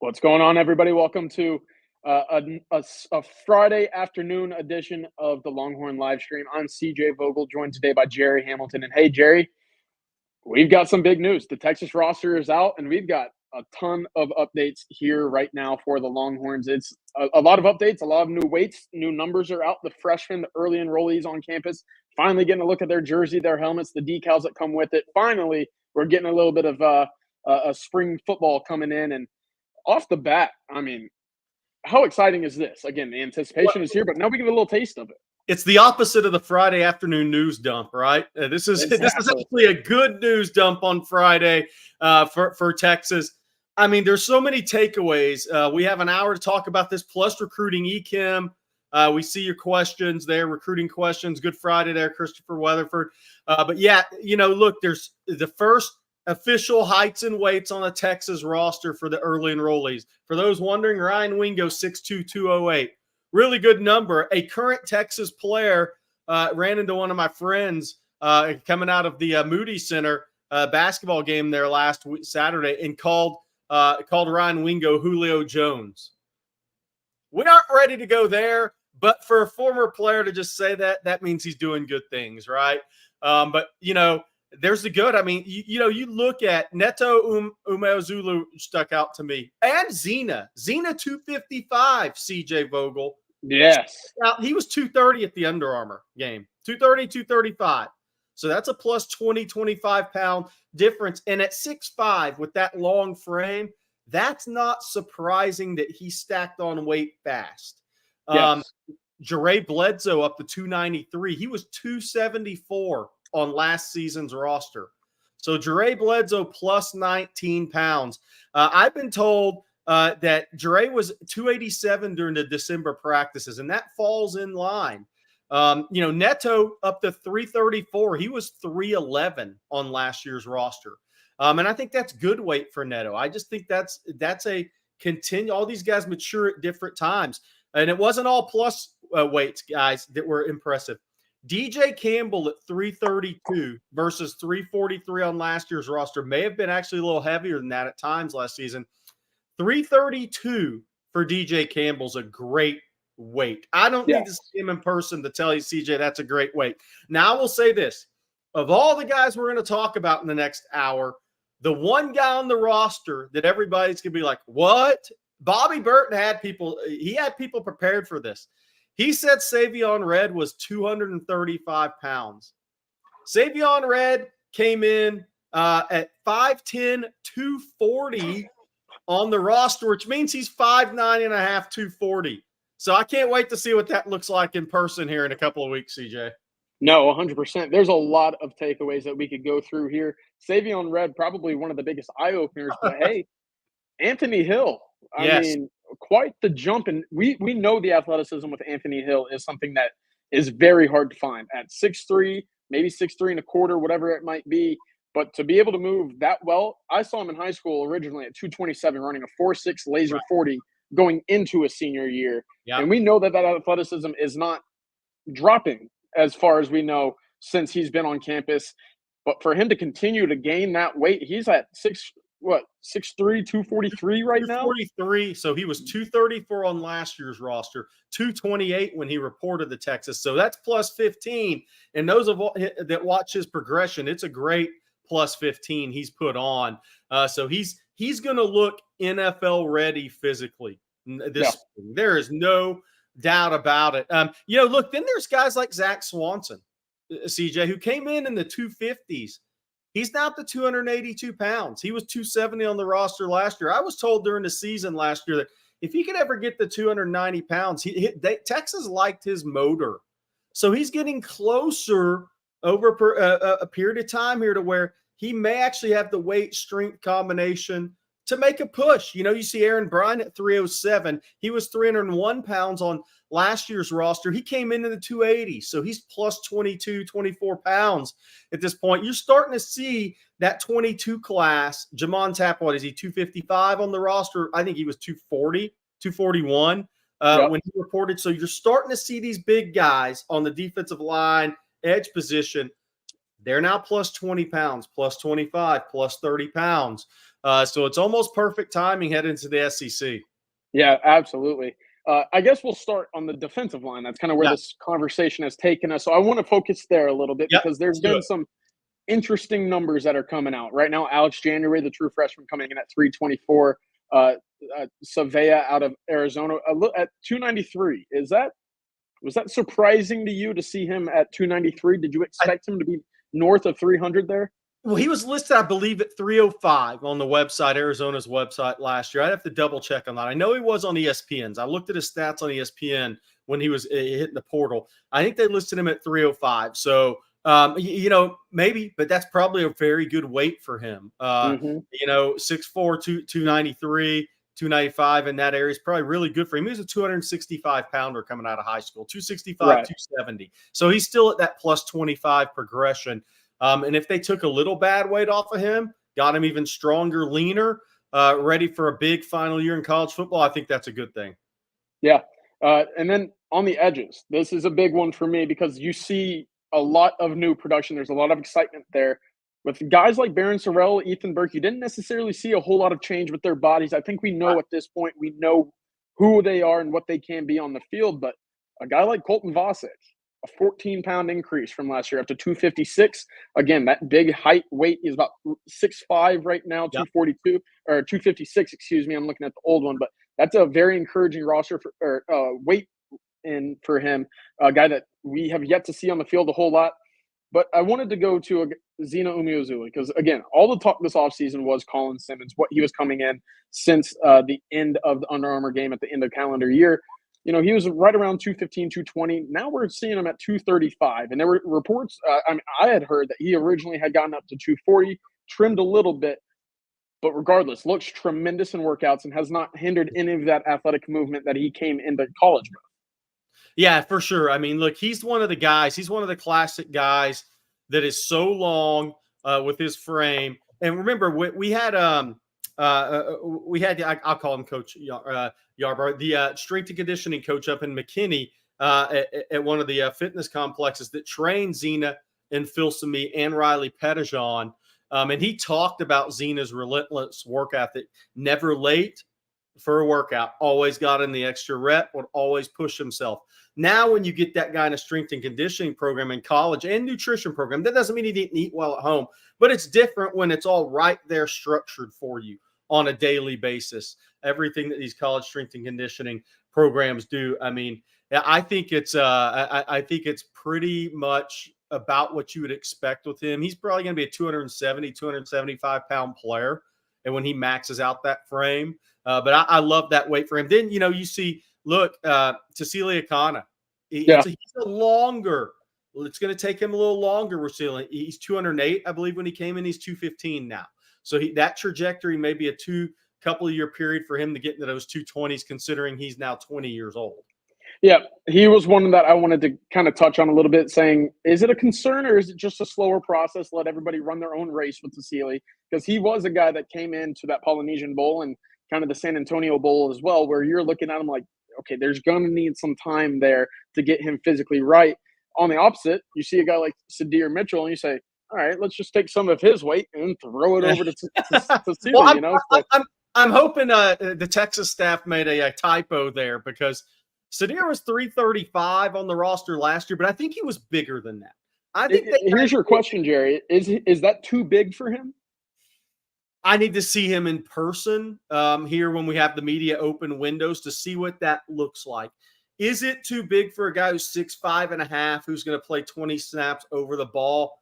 What's going on, everybody? Welcome to a Friday afternoon edition of the Longhorn Livestream. I'm CJ Vogel, joined today by Jerry Hamilton. And hey, Jerry, we've got some big news. The Texas roster is out, and we've got a ton of updates here right now for the Longhorns. It's a lot of updates, a lot of new weights, new numbers are out. The freshmen, the early enrollees on campus, finally getting a look at their jersey, their helmets, the decals that come with it. Finally, we're getting a little bit of a spring football coming in, and off the bat, I mean, how exciting is this? Again, the anticipation is here, but now we get a little taste of it. It's the opposite of the Friday afternoon news dump, right? This is actually a good news dump on Friday for Texas. I mean, there's so many takeaways. We have an hour to talk about this, plus recruiting eChem. We see your questions there, recruiting questions. Good Friday there, Christopher Weatherford. But yeah, look, there's the first official heights and weights on the Texas roster for the early enrollees. For those wondering, Ryan Wingo, 6'2", 208. Really good number. A current Texas player ran into one of my friends coming out of the Moody Center basketball game there last week, Saturday, and called Ryan Wingo Julio Jones. We aren't ready to go there, but for a former player to just say that means he's doing good things, right? But, there's the good. I mean, you look at Neto Umeozulu stuck out to me, and Zena 255, CJ Vogel. Yes. He was 230 at the Under Armour game, 230, 235. So that's a plus 20, 25 pound difference. And at 6'5", with that long frame, that's not surprising that he stacked on weight fast. Yes. Jere Bledsoe up to 293. He was 274 on last season's roster. So Jere Bledsoe plus 19 pounds. I've been told that Jere was 287 during the December practices, and that falls in line. Neto up to 334. He was 311 on last year's roster. And I think that's good weight for Neto. I just think that's a continue. All these guys mature at different times. And it wasn't all plus weights, guys, that were impressive. DJ Campbell at 332 versus 343 on last year's roster may have been actually a little heavier than that at times last season. 332 for DJ Campbell's a great weight. I don't need to see him in person to tell you, CJ, that's a great weight. Now, I will say this. Of all the guys we're going to talk about in the next hour, the one guy on the roster that everybody's going to be like, what? Bobby Burton had people prepared for this. He said Savion Red was 235 pounds. Savion Red came in at 5'10", 240 on the roster, which means he's 5'9 and a half, 240. So I can't wait to see what that looks like in person here in a couple of weeks, CJ. No, 100%. There's a lot of takeaways that we could go through here. Savion Red, probably one of the biggest eye-openers, but hey, Anthony Hill. I mean, quite the jump. And we know the athleticism with Anthony Hill is something that is very hard to find at 6'3", maybe 6'3 and a quarter, whatever it might be. But to be able to move that well, I saw him in high school originally at 227, running a 4.6 laser 40 going into a senior year. Yep. And we know that athleticism is not dropping as far as we know since he's been on campus. But for him to continue to gain that weight, he's at 6'3", 243 right now? 243. So he was 234 on last year's roster, 228 when he reported to Texas. So that's plus 15. And those that watch his progression, it's a great plus 15 he's put on. So he's going to look NFL ready physically. There is no doubt about it. Look, then there's guys like Zach Swanson, CJ, who came in the 250s. He's now up to 282 pounds. He was 270 on the roster last year. I was told during the season last year that if he could ever get to 290 pounds, Texas liked his motor. So he's getting closer over a period of time here to where he may actually have the weight strength combination to make a push. You see Aaron Bryan at 307. He was 301 pounds on last year's roster. He came into the 280s, so he's plus 22, 24 pounds at this point. You're starting to see that 22 class. Jamon Tapp, what is he, 255 on the roster? I think he was 240, 241 when he reported. So you're starting to see these big guys on the defensive line, edge position. They're now plus 20 pounds, plus 25, plus 30 pounds. So it's almost perfect timing heading into the SEC. Yeah, absolutely. I guess we'll start on the defensive line. That's kind of where Yeah. this conversation has taken us. So I want to focus there a little bit Yep, because there's let's do been it. some interesting numbers that are coming out right now. Alex January, the true freshman, coming in at 324. Savea out of Arizona at 293. Was that surprising to you to see him at 293? Did you expect him to be north of 300 there? Well, he was listed, I believe, at 305 on the website, Arizona's website last year. I'd have to double check on that. I know he was on ESPN's. I looked at his stats on ESPN when he was hitting the portal. I think they listed him at 305. So, maybe, but that's probably a very good weight for him. 6'4", 293, 295 in that area is probably really good for him. He was a 265 pounder coming out of high school, 265, Right. 270. So he's still at that plus 25 progression. And if they took a little bad weight off of him, got him even stronger, leaner, ready for a big final year in college football, I think that's a good thing. Yeah. And then on the edges, this is a big one for me because you see a lot of new production. There's a lot of excitement there. With guys like Barron Sorrell, Ethan Burke, you didn't necessarily see a whole lot of change with their bodies. I think we know at this point, we know who they are and what they can be on the field. But a guy like Colton Vasek, a 14-pound increase from last year up to 256. Again, that big height weight is about 6'5" right now, 242 or 256, excuse me. I'm looking at the old one, but that's a very encouraging roster weight in for him, a guy that we have yet to see on the field a whole lot. But I wanted to go to Zena Umeozulu because, again, all the talk this offseason was Colin Simmons, what he was coming in since the end of the Under Armour game at the end of calendar year. You know, he was right around 215, 220. Now we're seeing him at 235. And there were reports, I had heard that he originally had gotten up to 240, trimmed a little bit. But regardless, looks tremendous in workouts and has not hindered any of that athletic movement that he came into college with. Yeah, for sure. I mean, look, he's one of the guys. He's one of the classic guys that is so long with his frame. And remember, we had I'll call him Coach Yarbrough, the strength and conditioning coach up in McKinney at one of the fitness complexes that trained Zena and Filsamy and Riley Pettijohn. And he talked about Zena's relentless work ethic, never late for a workout, always got in the extra rep, would always push himself. Now, when you get that guy in a strength and conditioning program in college and nutrition program, that doesn't mean he didn't eat well at home, but it's different when it's all right there structured for you on a daily basis. Everything that these college strength and conditioning programs do. I mean, I think it's pretty much about what you would expect with him. He's probably going to be a 270, 275 pound player. And when he maxes out that frame, but I love that weight for him. Then, you see, look, Cecilia Kana. He's a longer. It's going to take him a little longer. We're seeing he's 208, I believe, when he came in. He's 215 now. So that trajectory may be a couple of year period for him to get into those 220s, considering he's now 20 years old. Yeah, he was one that I wanted to kind of touch on a little bit, saying, is it a concern or is it just a slower process? Let everybody run their own race with Cecilia, because he was a guy that came into that Polynesian Bowl and kind of the San Antonio Bowl as well, where you're looking at him like, okay, there's going to need some time there to get him physically right. On the opposite, you see a guy like Sadir Mitchell and you say, all right, let's just take some of his weight and throw it over to Cecilia, well, I'm hoping the Texas staff made a typo there, because Sadir was 335 on the roster last year, but I think he was bigger than that. Here's your question, Jerry. Is that too big for him? I need to see him in person here when we have the media open windows to see what that looks like. Is it too big for a guy who's 6'5.5", who's going to play 20 snaps over the ball?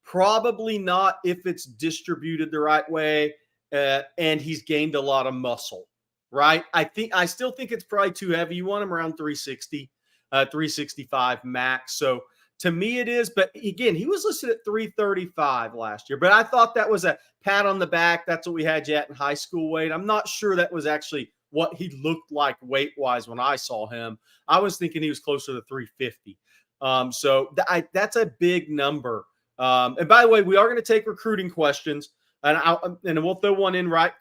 Probably not, if it's distributed the right way and he's gained a lot of muscle, right? I still think it's probably too heavy. You want him around 360, 365 max. So to me it is, but again, he was listed at 335 last year, but I thought that was a pat on the back. That's what we had you at in high school weight. I'm not sure that was actually what he looked like weight-wise when I saw him. I was thinking he was closer to 350. So that's a big number. And by the way, we are going to take recruiting questions, and we'll throw one in right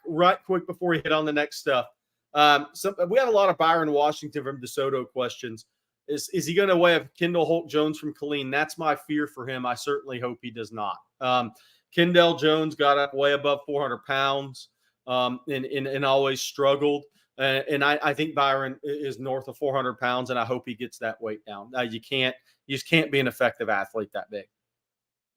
quick before we hit on the next stuff. So we have a lot of Byron Washington from DeSoto questions. Is he going to weigh a Kendall Holt-Jones from Killeen? That's my fear for him. I certainly hope he does not. Kendall Jones got up way above 400 pounds. and always struggled. And I think Byron is north of 400 pounds, and I hope he gets that weight down. You just can't be an effective athlete that big.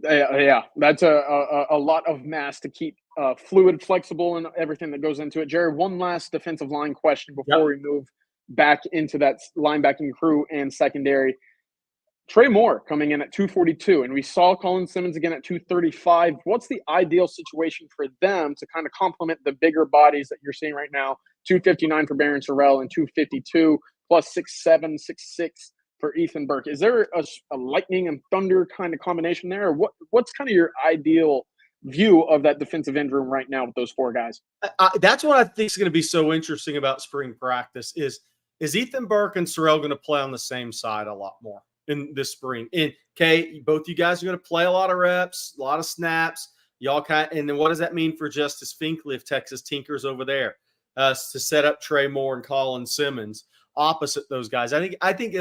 Yeah, that's a lot of mass to keep fluid, flexible, and everything that goes into it. Jared, one last defensive line question before we move back into that linebacking crew and secondary. Trey Moore coming in at 242, and we saw Colin Simmons again at 235. What's the ideal situation for them to kind of complement the bigger bodies that you're seeing right now? 259 for Barron Sorrell and 252 plus 6'7", 6'6" for Ethan Burke. Is there a lightning and thunder kind of combination there? Or what's kind of your ideal view of that defensive end room right now with those four guys? That's what I think is going to be so interesting about spring practice is Ethan Burke and Sorrell going to play on the same side a lot more in this spring. And okay, both you guys are going to play a lot of reps, a lot of snaps. Y'all and then what does that mean for Justice Finkley if Texas tinkers over there to set up Trey Moore and Colin Simmons opposite those guys? I think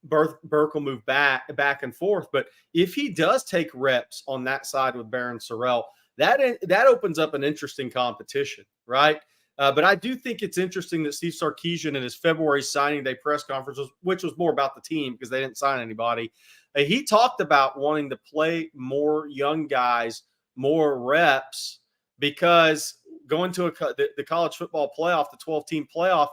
Burke will move back and forth, but if he does take reps on that side with Barron Sorrell, that opens up an interesting competition, right? But I do think it's interesting that Steve Sarkisian in his February signing day press conference, which was more about the team because they didn't sign anybody, he talked about wanting to play more young guys, more reps, because going to the college football playoff, the 12-team playoff,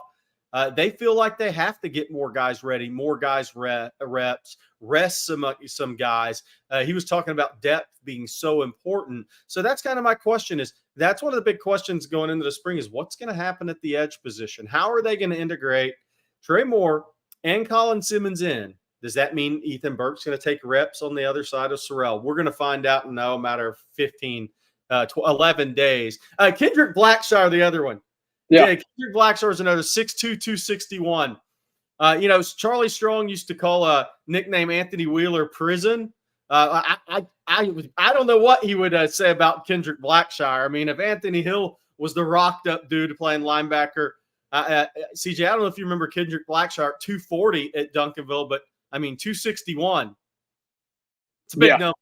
they feel like they have to get more guys ready, more guys reps, rest some guys. He was talking about depth being so important. So that's kind of my question that's one of the big questions going into the spring is what's going to happen at the edge position? How are they going to integrate Trey Moore and Colin Simmons in? Does that mean Ethan Burke's going to take reps on the other side of Sorrell? We're going to find out in a matter of 11 days. Kendrick Blackshire, the other one. Yeah, Kendrick Blackshire is another 6'2", 261. Charlie Strong used to call nickname Anthony Wheeler Prison. I don't know what he would say about Kendrick Blackshire. I mean, if Anthony Hill was the rocked up dude playing linebacker, CJ, I don't know if you remember Kendrick Blackshire 240 at Duncanville, but I mean 261. It's a big number.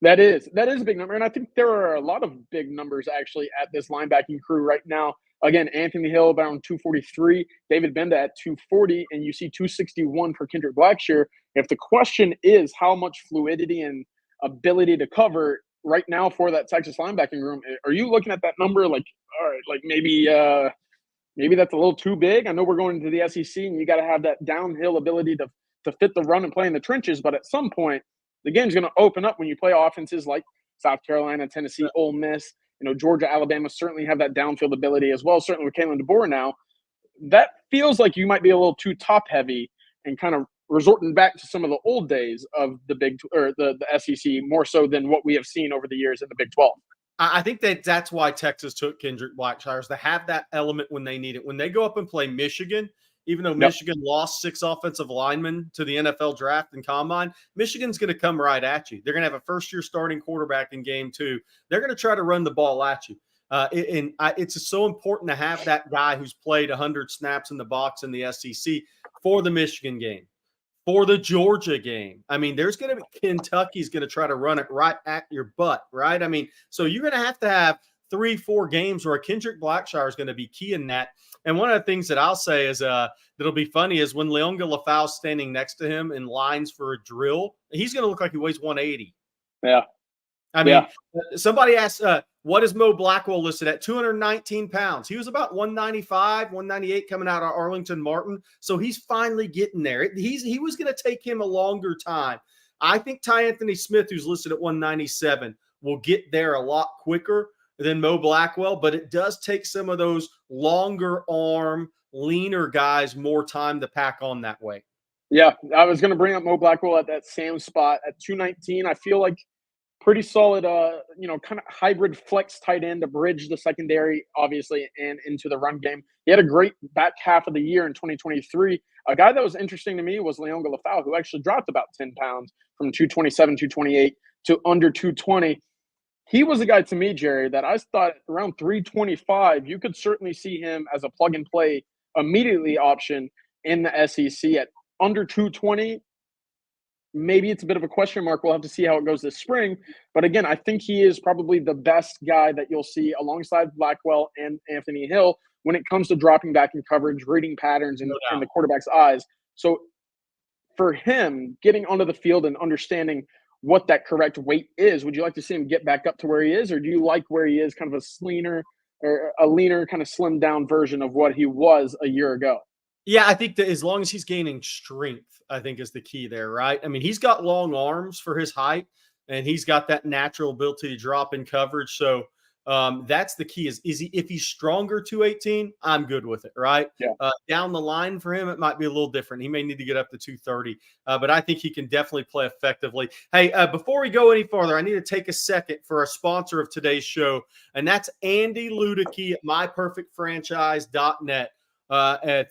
That is a big number, and I think there are a lot of big numbers actually at this linebacking crew right now. Again, Anthony Hill around 243, David Benda at 240, and you see 261 for Kendrick Blackshire. If the question is how much fluidity and ability to cover right now for that Texas linebacking room, are you looking at that number like, all right, like maybe that's a little too big? I know we're going into the SEC, and you got to have that downhill ability to fit the run and play in the trenches, but at some point, the game's going to open up when you play offenses like South Carolina, Tennessee, Ole Miss. Georgia, Alabama certainly have that downfield ability as well, certainly with Kalen DeBoer now. That feels like you might be a little too top-heavy and kind of resorting back to some of the old days of the SEC more so than what we have seen over the years in the Big 12. I think that's why Texas took Kendrick Blackshire, to have that element when they need it. When they go up and play Michigan, even though Michigan lost 6 offensive linemen to the NFL draft and combine, Michigan's going to come right at you. They're going to have a first-year starting quarterback in game 2. They're going to try to run the ball at you. It's so important to have that guy who's played 100 snaps in the box in the SEC for the Michigan game, for the Georgia game. I mean, Kentucky's going to try to run it right at your butt, right? I mean, so you're going to have 3-4 games where Kendrick Blackshire is going to be key in that. And one of the things that I'll say is that'll be funny is when Leonga Lafau's standing next to him in lines for a drill, he's going to look like he weighs 180. Yeah. I mean, somebody asked, what is Mo Blackwell listed at? 219 pounds. He was about 195, 198 coming out of Arlington Martin. So he's finally getting there. He was going to take him a longer time. I think Ty Anthony Smith, who's listed at 197, will get there a lot quicker than Mo Blackwell, but it does take some of those longer arm, leaner guys more time to pack on that way. Yeah, I was going to bring up Mo Blackwell at that same spot at 219. I feel like pretty solid, kind of hybrid flex tight end to bridge the secondary, obviously, and into the run game. He had a great back half of the year in 2023. A guy that was interesting to me was Leonga Lafau, who actually dropped about 10 pounds from 227, 228 to under 220. He was a guy to me, Jerry, that I thought around 325, you could certainly see him as a plug-and-play immediately option in the SEC. At under 220, maybe it's a bit of a question mark. We'll have to see how it goes this spring. But again, I think he is probably the best guy that you'll see alongside Blackwell and Anthony Hill when it comes to dropping back in coverage, reading patterns in the quarterback's eyes. So for him, getting onto the field and understanding what that correct weight is, would you like to see him get back up to where he is, or do you like where he is, kind of a leaner, kind of slimmed down version of what he was a year ago? Yeah, I think that as long as he's gaining strength, I think is the key there, right? I mean, he's got long arms for his height, and he's got that natural ability to drop in coverage. So that's the key. Is he if he's stronger 218, I'm good with it, right? Yeah. Down the line for him, it might be a little different. He may need to get up to 230, but I think he can definitely play effectively. Hey, before we go any farther, I need to take a second for our sponsor of today's show, and that's Andy Ludicky at myperfectfranchise.net.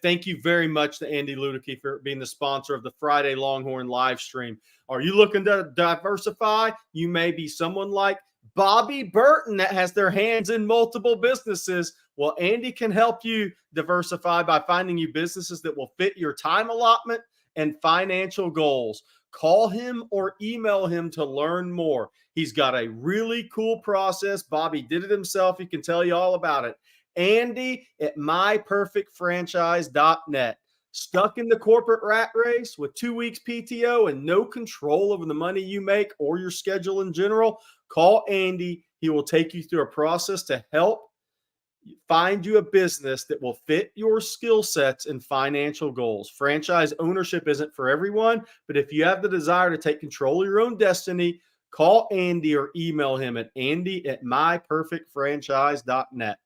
Thank you very much to Andy Ludicky for being the sponsor of the Friday Longhorn Livestream. Are you looking to diversify? You may be someone like Bobby Burton that has their hands in multiple businesses. Well, Andy can help you diversify by finding you businesses that will fit your time allotment and financial goals. Call him or email him to learn more. He's got a really cool process. Bobby did it himself. He can tell you all about it. Andy at myperfectfranchise.net. Stuck in the corporate rat race with 2 weeks PTO and no control over the money you make or your schedule in general? Call Andy. He will take you through a process to help find you a business that will fit your skill sets and financial goals. Franchise ownership isn't for everyone, but if you have the desire to take control of your own destiny, call Andy or email him at andy@myperfectfranchise.net.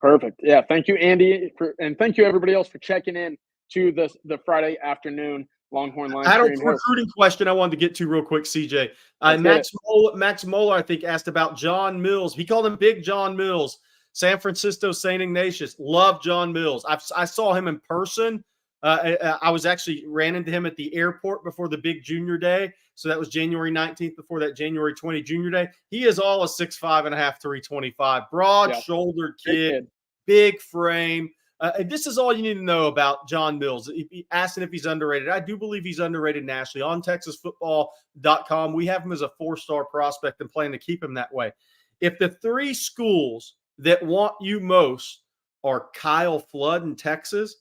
Perfect. Yeah. Thank you, Andy, and thank you everybody else for checking in to the Friday afternoon Longhorn Livestream. I had a recruiting question I wanted to get to real quick, CJ. Max Moeller, I think, asked about John Mills. He called him Big John Mills. San Francisco St. Ignatius. Love John Mills. I saw him in person. I was actually ran into him at the airport before the big junior day. So that was January 19th before that January 20 junior day. He is all a 6'5.5", 325. Broad-shouldered kid, big frame. This is all you need to know about John Mills. Asking if he's underrated. I do believe he's underrated nationally. On TexasFootball.com, we have him as a 4-star prospect and plan to keep him that way. If the 3 schools that want you most are Kyle Flood in Texas,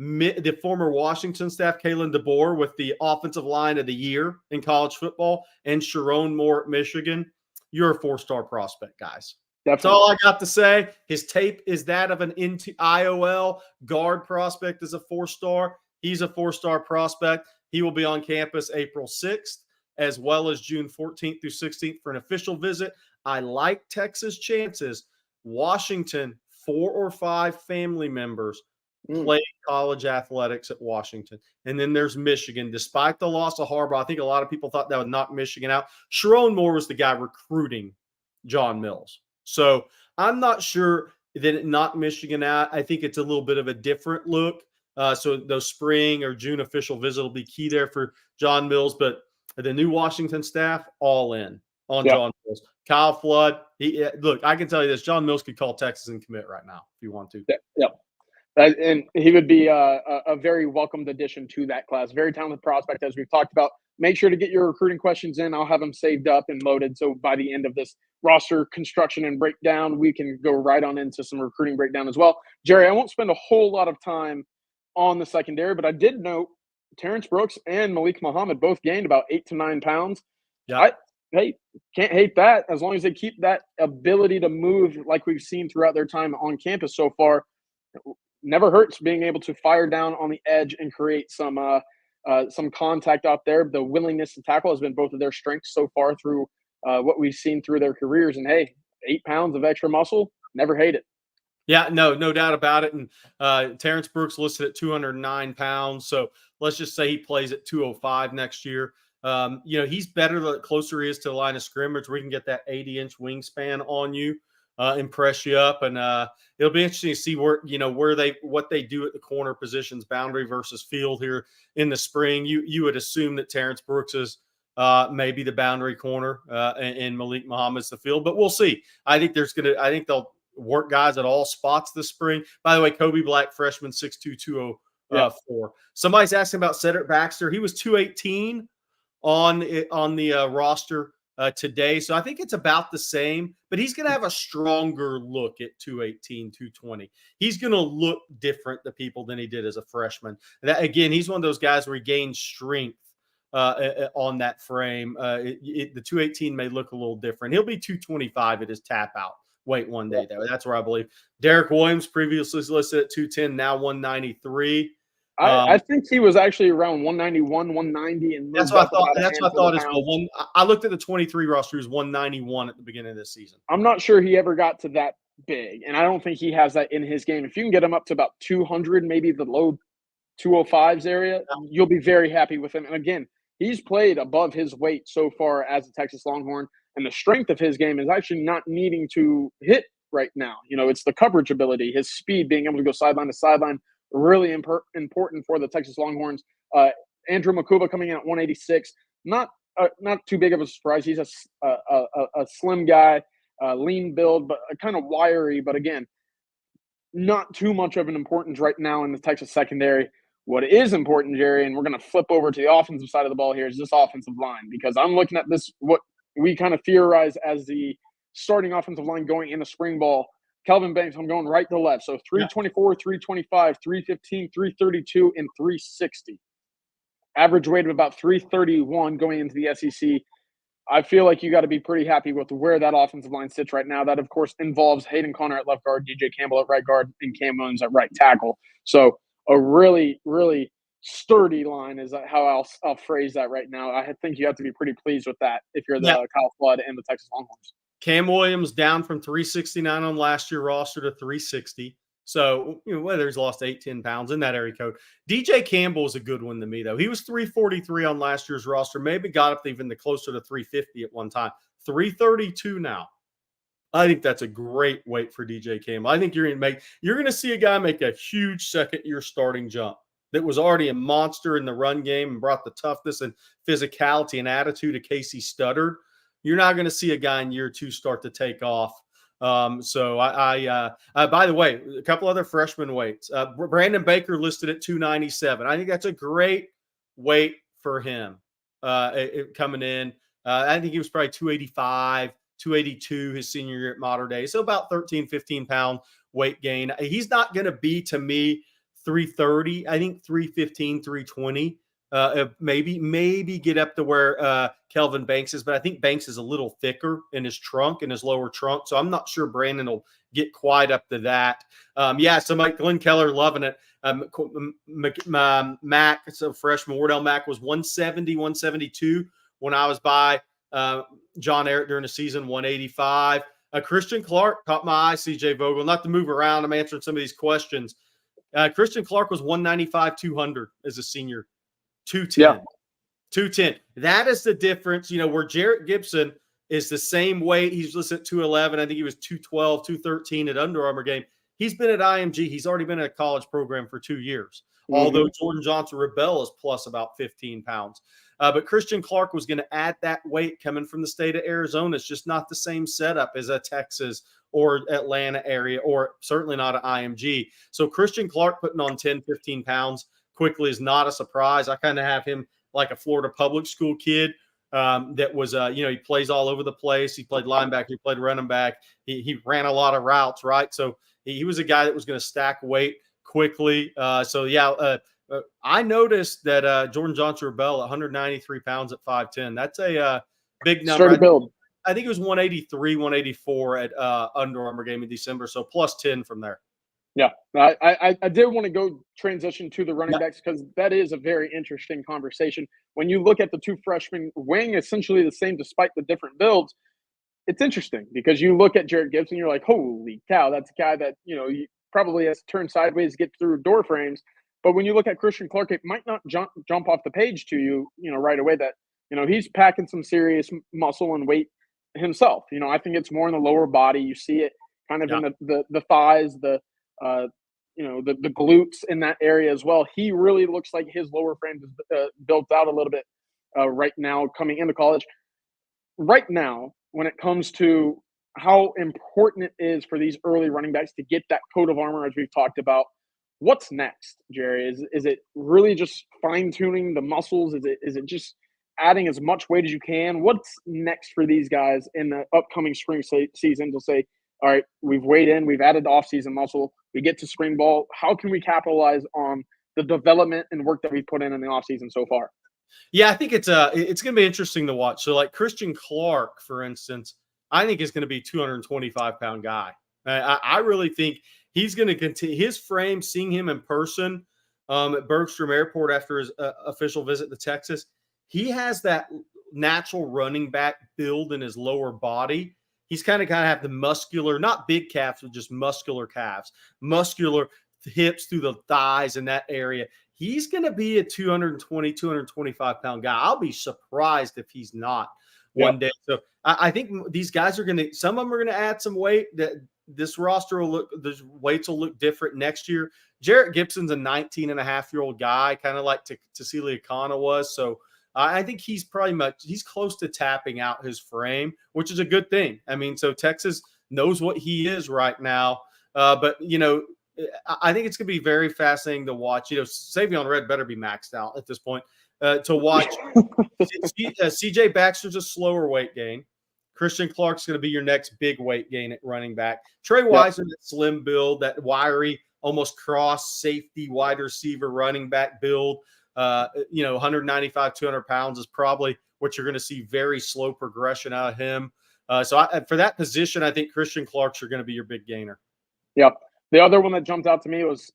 the former Washington staff, Kalen DeBoer, with the offensive line of the year in college football, and Sharon Moore at Michigan, you're a 4-star prospect, guys. Definitely. That's all I got to say. His tape is that of an IOL guard prospect as a 4-star. He's a 4-star prospect. He will be on campus April 6th, as well as June 14th through 16th for an official visit. I like Texas' chances. Washington, 4 or 5 family members play college athletics at Washington. And then there's Michigan. Despite the loss of Harbaugh, I think a lot of people thought that would knock Michigan out. Sharon Moore was the guy recruiting John Mills. So I'm not sure that it knocked Michigan out. I think it's a little bit of a different look. So those spring or June official visit will be key there for John Mills. But the new Washington staff, all in on John Mills. Kyle Flood, look, I can tell you this. John Mills could call Texas and commit right now if you want to. Yeah. And he would be a very welcomed addition to that class. Very talented prospect, as we've talked about. Make sure to get your recruiting questions in. I'll have them saved up and loaded. So by the end of this roster construction and breakdown, we can go right on into some recruiting breakdown as well. Jerry, I won't spend a whole lot of time on the secondary, but I did note Terrence Brooks and Malik Muhammad both gained about 8 to 9 pounds. Yeah. Can't hate that as long as they keep that ability to move like we've seen throughout their time on campus so far. Never hurts being able to fire down on the edge and create some contact out there. The willingness to tackle has been both of their strengths so far through what we've seen through their careers. And hey, 8 pounds of extra muscle, never hate it. Yeah, no doubt about it. And Terrence Brooks listed at 209 pounds. So let's just say he plays at 205 next year. He's better the closer he is to the line of scrimmage. We can get that 80-inch wingspan on you. Impress you up, and it'll be interesting to see what they do at the corner positions, boundary versus field here in the spring. You would assume that Terrence Brooks is maybe the boundary corner and Malik Muhammad's the field, but we'll see. I think they'll work guys at all spots this spring. By the way, Kobe Black, freshman, 6'2", 204. Somebody's asking about Cedric Baxter. He was 218 on the roster today. So I think it's about the same, but he's going to have a stronger look at 218, 220. He's going to look different to people than he did as a freshman. That, again, he's one of those guys where he gains strength on that frame. The 218 may look a little different. He'll be 225 at his tap out weight one day, though. That's where I believe. Derek Williams, previously listed at 210, now 193. I think he was actually around 191, 190, and that's what I thought. That's what I thought as well. I looked at the 23 roster; he was 191 at the beginning of this season. I'm not sure he ever got to that big, and I don't think he has that in his game. If you can get him up to about 200, maybe the low 205s area, you'll be very happy with him. And again, he's played above his weight so far as a Texas Longhorn, and the strength of his game is actually not needing to hit right now. It's the coverage ability, his speed, being able to go sideline to sideline. Really important for the Texas Longhorns. Andrew Makuba coming in at 186. Not too big of a surprise. He's a slim guy, lean build, but kind of wiry. But again, not too much of an importance right now in the Texas secondary. What is important, Jerry, and we're going to flip over to the offensive side of the ball here, is this offensive line, because I'm looking at this, what we kind of theorize as the starting offensive line going into spring ball. Kelvin Banks, I'm going right to left. So 324, 325, 315, 332, and 360. Average weight of about 331 going into the SEC. I feel like you got to be pretty happy with where that offensive line sits right now. That, of course, involves Hayden Connor at left guard, DJ Campbell at right guard, and Cam Williams at right tackle. So a really, really sturdy line is how I'll phrase that right now. I think you have to be pretty pleased with that if you're the Kyle Flood and the Texas Longhorns. Cam Williams down from 369 on last year roster to 360. So, whether he's lost 8-10 pounds in that area code. DJ Campbell is a good one to me, though. He was 343 on last year's roster, maybe got up even closer to 350 at one time. 332 now. I think that's a great weight for DJ Campbell. I think you're going to see a guy make a huge second-year starting jump that was already a monster in the run game and brought the toughness and physicality and attitude of Casey Studdard. You're not going to see a guy in year two start to take off. So by the way, a couple other freshman weights. Brandon Baker listed at 297. I think that's a great weight for him coming in. I think he was probably 285, 282 his senior year at Mater Dei. So about 13, 15 pound weight gain. He's not going to be, to me, 330. I think 315, 320. Maybe get up to where Kelvin Banks is, but I think Banks is a little thicker in his trunk, in his lower trunk. So I'm not sure Brandon will get quite up to that. So Glenn Keller loving it. Mack, so freshman Wardell Mack was 170, 172 when I was by John Ehret during the season, 185. Christian Clark caught my eye, CJ Vogel. Not to move around, I'm answering some of these questions. Christian Clark was 195, 200 as a senior. 210. 210. That is the difference. Where Jarrett Gibson is the same weight. He's listed at 211. I think he was 212, 213 at Under Armour game. He's been at IMG. He's already been in a college program for 2 years. Mm-hmm. Although Jordan Johnson-Rebel is plus about 15 pounds. But Christian Clark was going to add that weight coming from the state of Arizona. It's just not the same setup as a Texas or Atlanta area, or certainly not an IMG. So Christian Clark putting on 10, 15 pounds quickly is not a surprise. I kind of have him like a Florida public school kid that was, he plays all over the place. He played linebacker. He played running back. He ran a lot of routes, right? So he was a guy that was going to stack weight quickly. I noticed that Jordan Johnson-Rebel, 193 pounds at 5'10". That's a big number. Sturdy build. I think it was 183, 184 at Under Armour game in December. So plus 10 from there. Yeah, I did want to go transition to the running backs, because that is a very interesting conversation. When you look at the two freshmen weighing essentially the same despite the different builds, it's interesting because you look at Jarrett Gibson, you're like, holy cow, that's a guy that, he probably has to turn sideways to get through door frames. But when you look at Christian Clark, it might not jump off the page to you, right away that, he's packing some serious muscle and weight himself. I think it's more in the lower body. You see it kind of in the thighs, the glutes in that area as well. He really looks like his lower frame is built out a little bit right now coming into college. Right now, when it comes to how important it is for these early running backs to get that coat of armor, as we've talked about, what's next, Jerry? Is it really just fine-tuning the muscles? Is it just adding as much weight as you can. What's next for these guys in the upcoming spring season to say, all right, we've weighed in, we've added off-season muscle, we get to spring ball. How can we capitalize on the development and work that we put in the off-season so far? Yeah, I think it's going to be interesting to watch. So, like Christian Clark, for instance, I think is going to be 225-pound guy. I really think he's going to continue his frame. Seeing him in person at Bergstrom Airport after his official visit to Texas, he has that natural running back build in his lower body. He's kind of have the muscular, not big calves, but just muscular calves, muscular hips through the thighs in that area. He's going to be a 220, 225-pound guy. I'll be surprised if he's not one day. So I think these guys are going to, some of them are going to add some weight. That this roster will look, the weights will look different next year. Jarrett Gibson's a 19-and-a-half-year-old guy, kind of like Tassili Akana was. So I think he's he's close to tapping out his frame, which is a good thing. I mean, so Texas knows what he is right now. But, I think it's going to be very fascinating to watch. Savion Red better be maxed out at this point to watch. CJ Baxter's a slower weight gain. Christian Clark's going to be your next big weight gain at running back. Trey Wiseman, that slim build, that wiry, almost cross safety wide receiver running back build. 195, 200 pounds is probably what you're going to see. Very slow progression out of him. For that position, I think Christian Clark's are going to be your big gainer. Yeah. The other one that jumped out to me was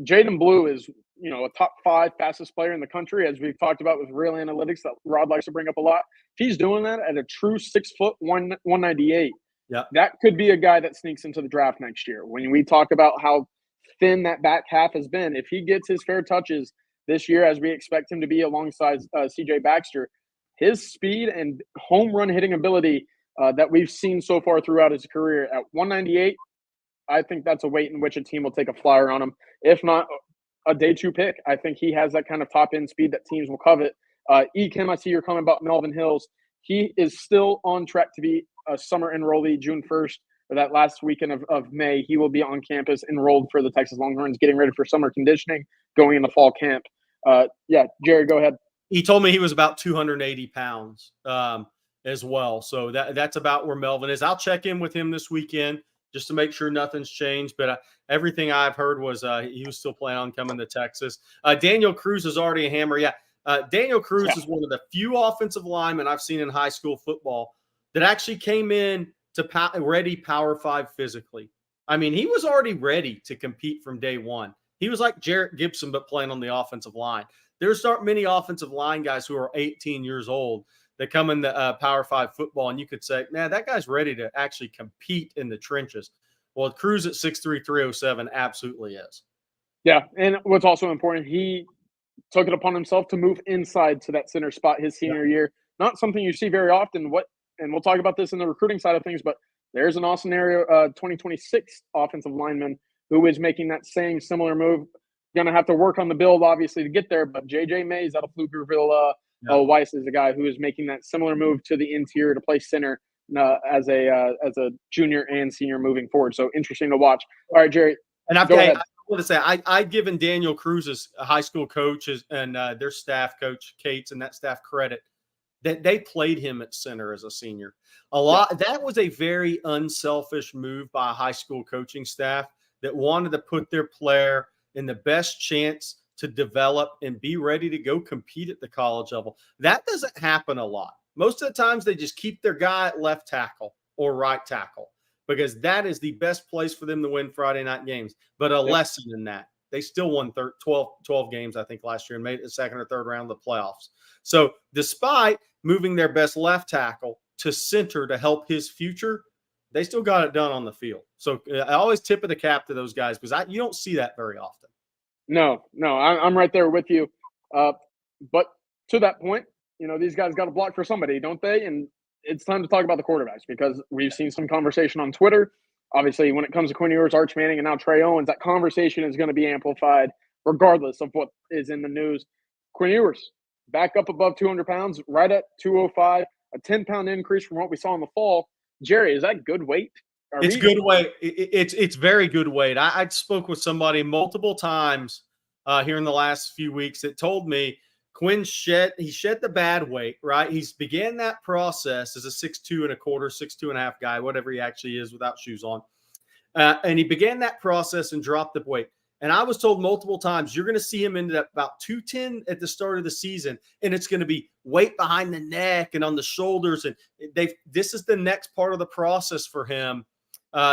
Jaden Blue is, a top 5 fastest player in the country, as we've talked about with real analytics that Rod likes to bring up a lot. If he's doing that at a true 6 foot 198, that could be a guy that sneaks into the draft next year. When we talk about how thin that back half has been, if he gets his fair touches this year, as we expect him to be alongside CJ Baxter, his speed and home run hitting ability that we've seen so far throughout his career at 198, I think that's a weight in which a team will take a flyer on him. If not a day 2 pick, I think he has that kind of top end speed that teams will covet. Kim, I see you're coming about Melvin Hills. He is still on track to be a summer enrollee June 1st, or that last weekend of May. He will be on campus enrolled for the Texas Longhorns, getting ready for summer conditioning, going into fall camp. Jared, go ahead. He told me he was about 280 pounds as well. So that's about where Melvin is. I'll check in with him this weekend just to make sure nothing's changed. But everything I've heard was he was still planning on coming to Texas. Daniel Cruz is already a hammer. Daniel Cruz is one of the few offensive linemen I've seen in high school football that actually came in to ready Power 5 physically. I mean, he was already ready to compete from day one. He was like Jarrett Gibson, but playing on the offensive line. There's not many offensive line guys who are 18 years old that come in the Power 5 football, and you could say, man, that guy's ready to actually compete in the trenches. Well, Cruz at 6'3", 307 absolutely is. Yeah, and what's also important, he took it upon himself to move inside to that center spot his senior year. Not something you see very often. And we'll talk about this in the recruiting side of things, but there's an Austin area 2026 offensive lineman who is making that same similar move. Going to have to work on the build, obviously, to get there, but J.J. Mays out of Pflugerville Weiss is a guy who is making that similar move to the interior to play center as a junior and senior moving forward. So interesting to watch. All right, Jerry. And I want to say I've given Daniel Cruz's high school coaches and their staff coach Cates and that staff credit that they played him at center as a senior. That was a very unselfish move by a high school coaching staff that wanted to put their player in the best chance to develop and be ready to go compete at the college level. That doesn't happen a lot. Most of the times they just keep their guy at left tackle or right tackle because that is the best place for them to win Friday night games. But a lesson in that, they still won 12 games, I think, last year and made it the second or third round of the playoffs. So despite moving their best left tackle to center to help his future, they still got it done on the field. So I always tip of the cap to those guys because you don't see that very often. No, I'm right there with you. But to that point, these guys got to block for somebody, don't they? And it's time to talk about the quarterbacks because we've seen some conversation on Twitter. Obviously, when it comes to Quinn Ewers, Arch Manning, and now Trey Owens, that conversation is going to be amplified regardless of what is in the news. Quinn Ewers, back up above 200 pounds, right at 205, a 10-pound increase from what we saw in the fall. Jerry, is that good weight? It's good weight. It's very good weight. I spoke with somebody multiple times here in the last few weeks that told me Quinn shed the bad weight, right? He's began that process as a 6'2 and a quarter, 6'2 and a half guy, whatever he actually is without shoes on. And he began that process and dropped the weight. And I was told multiple times, you're going to see him end up about 210 at the start of the season. And it's going to be weight behind the neck and on the shoulders. And this is the next part of the process for him.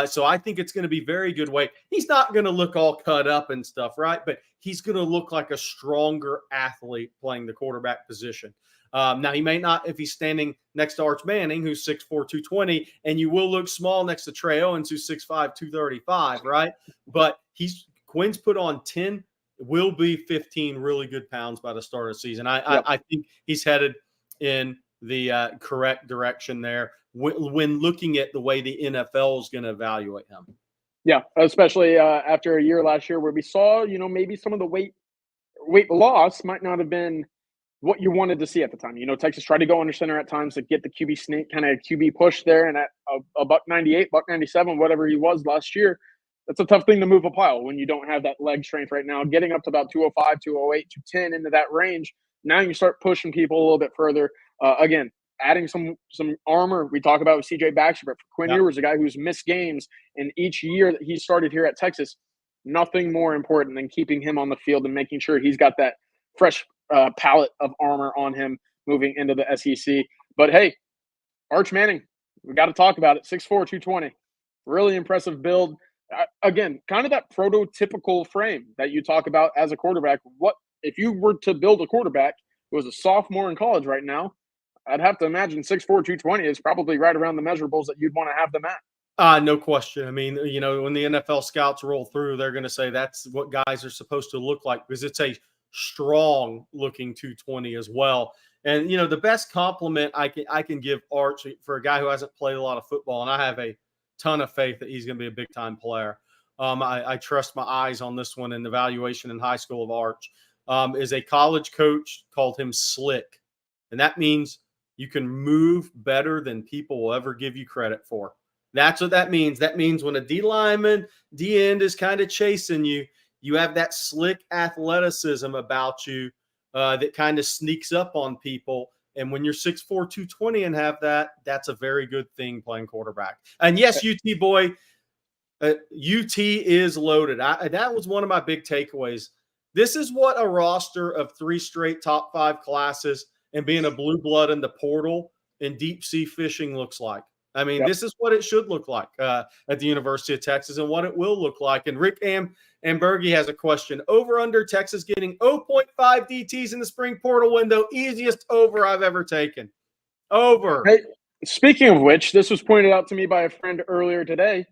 So I think it's going to be very good weight. He's not going to look all cut up and stuff, right? But he's going to look like a stronger athlete playing the quarterback position. Now, he may not if he's standing next to Arch Manning, who's 6'4", 220, and you will look small next to Trey Owens, who's 6'5", 235, right? But Quinn's put on 10, will be 15 really good pounds by the start of the season. I think he's headed in the correct direction there when looking at the way the NFL is going to evaluate him. Yeah, especially after a year last year where we saw, maybe some of the weight loss might not have been what you wanted to see at the time. Texas tried to go under center at times to get the QB sneak, kind of QB push there, and at a $198, $197, whatever he was last year, that's a tough thing to move a pile when you don't have that leg strength right now. Getting up to about 205, 208, 210 into that range, now you start pushing people a little bit further. Again, adding some armor. We talk about with CJ Baxter, but for Quinn Ewers, a guy who's missed games in each year that he started here at Texas, nothing more important than keeping him on the field and making sure he's got that fresh palette of armor on him moving into the SEC. But hey, Arch Manning, we got to talk about it. 6'4", 220. Really impressive build. Again, kind of that prototypical frame that you talk about as a quarterback. What if you were to build a quarterback who was a sophomore in college right now? I'd have to imagine 6'4", 220 is probably right around the measurables that you'd want to have them at. No question. I mean, when the NFL scouts roll through, they're going to say that's what guys are supposed to look like because it's a strong looking 220 as well. And, the best compliment I can give Arch for a guy who hasn't played a lot of football, and I have a ton of faith that he's going to be a big time player. I trust my eyes on this one in the evaluation in high school of Arch. Is a college coach called him slick. And that means you can move better than people will ever give you credit for. That's what that means. That means when a D lineman, D end is kind of chasing you, you have that slick athleticism about you that kind of sneaks up on people. And when you're 6'4", 220 and have that, that's a very good thing playing quarterback. And yes, UT boy, UT is loaded. That was one of my big takeaways. This is what a roster of 3 straight top 5 classes and being a blue blood in the portal and deep sea fishing looks like. I mean, This is what it should look like at the University of Texas and what it will look like. And Rick Ambergi has a question. Over under Texas getting 0.5 DTs in the spring portal window. Easiest over I've ever taken. Over. Hey, speaking of which, this was pointed out to me by a friend earlier today.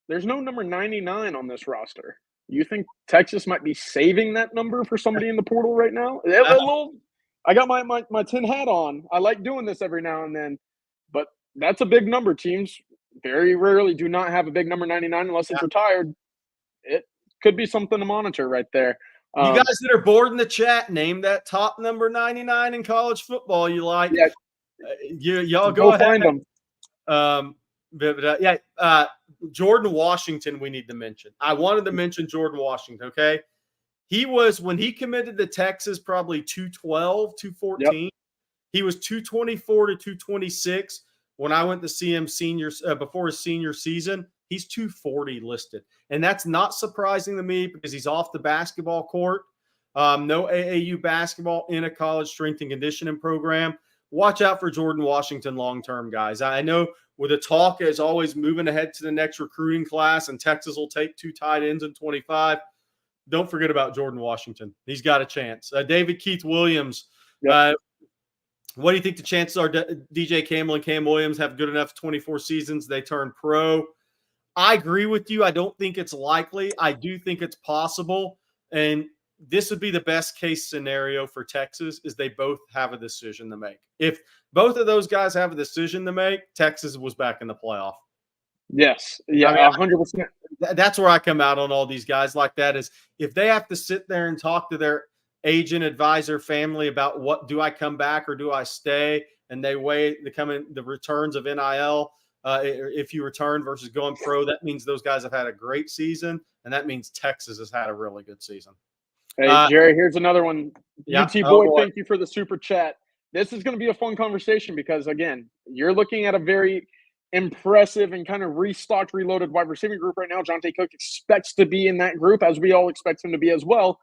There's no number 99 on this roster. You think Texas might be saving that number for somebody in the portal right now? I got my tin hat on. I like doing this every now and then. But that's a big number. Teams very rarely do not have a big number 99 unless it's retired. It could be something to monitor right there. You guys that are bored in the chat, name that top number 99 in college football you like. Yeah, y'all go ahead. Find them. Jordan Washington we need to mention. I wanted to mention Jordan Washington, okay? He was, when he committed to Texas, probably 212, 214. Yep. He was 224 to 226. When I went to see him before his senior season, he's 240 listed. And that's not surprising to me because he's off the basketball court. No AAU basketball in a college strength and conditioning program. Watch out for Jordan Washington long-term, guys. I know with the talk is always moving ahead to the next recruiting class, and Texas will take 2 tight ends in 25. Don't forget about Jordan Washington. He's got a chance. David Keith Williams. Yep. What do you think the chances are DJ Campbell and Cam Williams have good enough 24 seasons they turn pro? I agree with you. I don't think it's likely. I do think it's possible. And this would be the best case scenario for Texas is they both have a decision to make. If both of those guys have a decision to make, Texas was back in the playoff. Yes. Yeah, 100%. That's where I come out on all these guys like that is if they have to sit there and talk to their agent, advisor, family about what do I come back or do I stay, and they weigh the returns of NIL if you return versus going pro, that means those guys have had a great season, and that means Texas has had a really good season. Hey, Jerry, here's another one. Yeah. UT Boy, thank you for the super chat. This is going to be a fun conversation because, again, you're looking at a very impressive and kind of restocked, reloaded wide receiving group right now. Jonte Cook expects to be in that group, as we all expect him to be as well.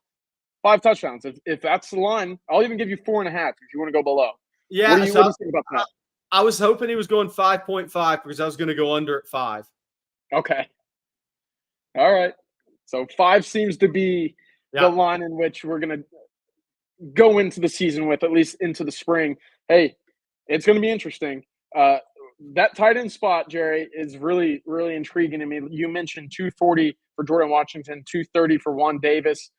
5 touchdowns. If that's the line, I'll even give you 4.5 if you want to go below. Yeah. What do you think about that? I was hoping he was going 5.5 because I was going to go under at 5. Okay. All right. So 5 seems to be the line in which we're going to go into the season with, at least into the spring. Hey, it's going to be interesting. That tight end spot, Jerry, is really, really intriguing to me. You mentioned 240 for Jordan Washington, 230 for Juan Davis.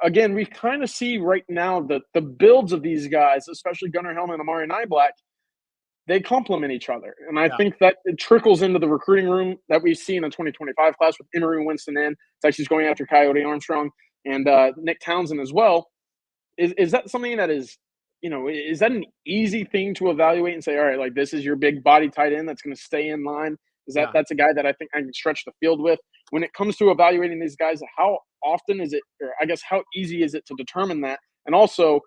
Again, we kind of see right now the builds of these guys, especially Gunnar Helm and Amari Niblack, they complement each other. And I think that it trickles into the recruiting room that we see in the 2025 class with Emery Winston in. Texas going after Coyote Armstrong and Nick Townsend as well. Is that something that is, is that an easy thing to evaluate and say, all right, like this is your big body tight end that's going to stay in line? That's a guy that I think I can stretch the field with? When it comes to evaluating these guys, how often is it, or I guess how easy is it to determine that? And also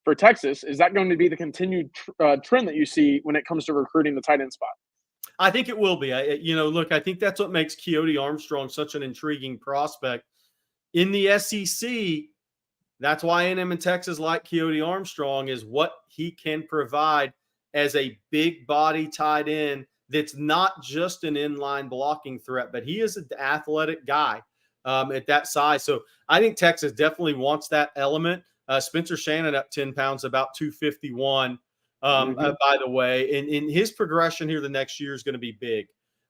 for Texas, is that going to be the continued trend that you see when it comes to recruiting the tight end spot? I think it will be. Look, I think that's what makes Coyote Armstrong such an intriguing prospect. In the SEC, that's why A&M and Texas like Coyote Armstrong, is what he can provide as a big body tight end that's not just an inline blocking threat, but he is an athletic guy at that size. So I think Texas definitely wants that element. Spencer Shannon up 10 pounds, about 251, by the way. And his progression here the next year is going to be big.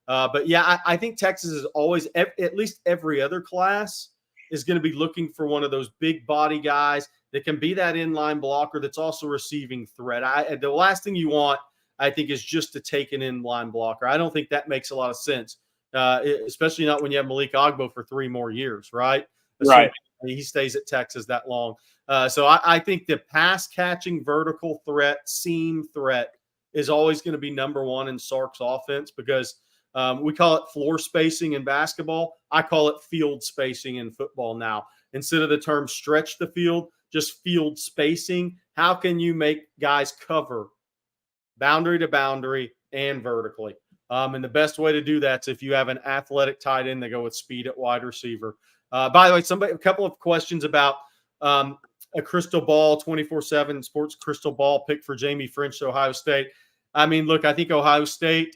But yeah, I think Texas is always, at least every other class, is going to be looking for one of those big body guys that can be that inline blocker that's also receiving threat. The last thing you want, I think, is just to take an inline blocker. I don't think that makes a lot of sense, especially not when you have Malik Agbo for 3 more years, right? Right. He stays at Texas that long. So I think the pass-catching vertical threat, seam threat is always going to be number one in Sark's offense because we call it floor spacing in basketball. I call it field spacing in football now. Instead of the term stretch the field, just field spacing. How can you make guys cover boundary to boundary and vertically? And the best way to do that is if you have an athletic tight end, they go with speed at wide receiver. By the way, a couple of questions about a crystal ball, 24/7 sports crystal ball pick for Jamie French to Ohio State. I mean, look, I think Ohio State,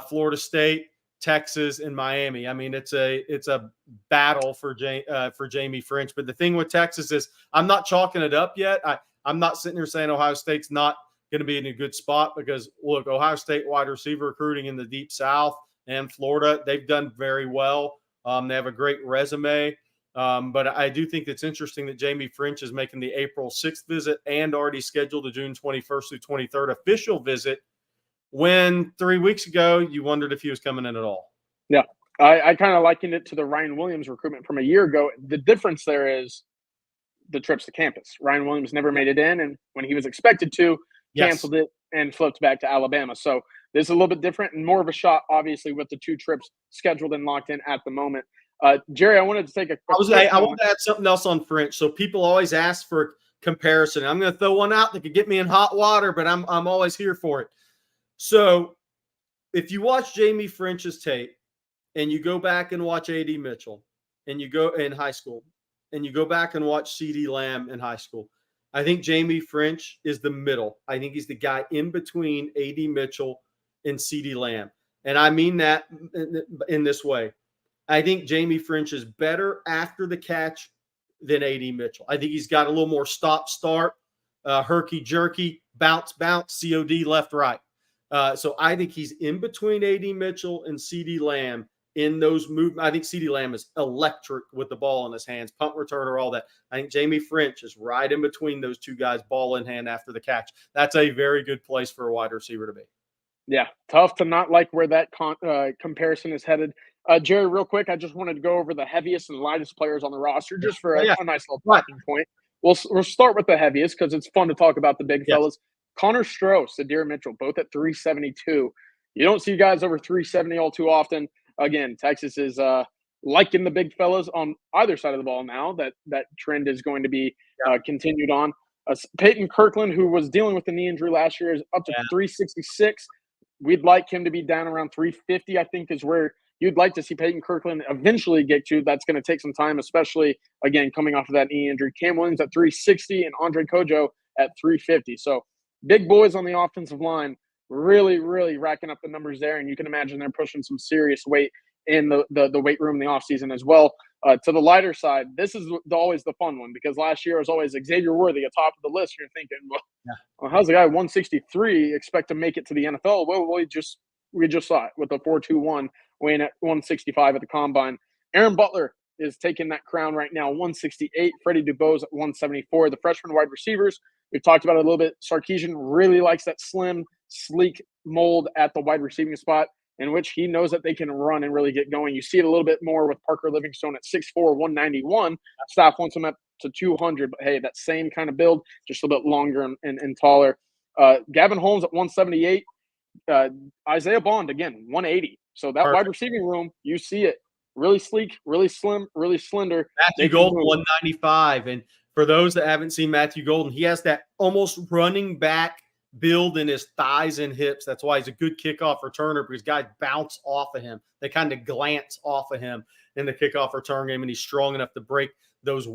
Florida State, Texas, and Miami. I mean, it's a battle for Jamie French. But the thing with Texas is I'm not chalking it up yet. I'm not sitting here saying Ohio State's not going to be in a good spot because, look, Ohio State wide receiver recruiting in the Deep South and Florida, they've done very well. They have a great resume. But I do think it's interesting that Jamie French is making the April 6th visit and already scheduled the June 21st through 23rd official visit, when 3 weeks ago you wondered if he was coming in at all. Yeah, I kind of likened it to the Ryan Williams recruitment from a year ago. The difference there is the trips to campus. Ryan Williams never made it in, and when he was expected to, canceled it and flipped back to Alabama. So this is a little bit different and more of a shot, obviously, with the 2 trips scheduled and locked in at the moment. Jerry, I wanted to take a I want to add something else on French. So people always ask for comparison. I'm going to throw one out that could get me in hot water, but I'm always here for it. So if you watch Jamie French's tape and you go back and watch A.D. Mitchell and you go in high school and you go back and watch C.D. Lamb in high school, I think Jamie French is the middle. I think he's the guy in between A.D. Mitchell and C.D. Lamb. And I mean that in this way. I think Jamie French is better after the catch than A.D. Mitchell. I think he's got a little more stop-start, herky-jerky, bounce, COD left, right. So I think he's in between A.D. Mitchell and C.D. Lamb in those movements. I think C.D. Lamb is electric with the ball in his hands, punt returner, all that. I think Jamie French is right in between those two guys, ball in hand after the catch. That's a very good place for a wide receiver to be. Yeah, tough to not like where that comparison is headed. Jerry, real quick, I just wanted to go over the heaviest and lightest players on the roster just for a nice little talking point. We'll start with the heaviest because it's fun to talk about the big fellas. Connor Stroh, Sadir Mitchell, both at 372. You don't see guys over 370 all too often. Again, Texas is liking the big fellas on either side of the ball now. That trend is going to be continued on. Peyton Kirkland, who was dealing with the knee injury last year, is up to 366. We'd like him to be down around 350, I think, is where you'd like to see Peyton Kirkland eventually get to. That's going to take some time, especially, again, coming off of that knee injury. Cam Williams at 360 and Andre Kojo at 350. So big boys on the offensive line, really, really racking up the numbers there. And you can imagine they're pushing some serious weight in the weight room in the offseason as well. To the lighter side, this is always the fun one, because last year was always Xavier Worthy at top of the list. You're thinking, well, how's the guy 163 expect to make it to the NFL? Well, we just saw it with the 4.21 weighing at 165 at the combine. Aaron Butler is taking that crown right now, 168. Freddie Dubose at 174. The freshman wide receivers, we've talked about it a little bit. Sarkisian really likes that slim, sleek mold at the wide receiving spot, in which he knows that they can run and really get going. You see it a little bit more with Parker Livingstone at 6'4", 191. Staff wants him up to 200, but hey, that same kind of build, just a little bit longer and taller. Gavin Holmes at 178. Isaiah Bond, again, 180. So that wide receiving room, you see it. Really sleek, really slim, really slender. Matthew Golden, 195. And for those that haven't seen Matthew Golden, he has that almost running back build in his thighs and hips. That's why he's a good kickoff returner, because guys bounce off of him. They kind of glance off of him in the kickoff return game, and he's strong enough to break those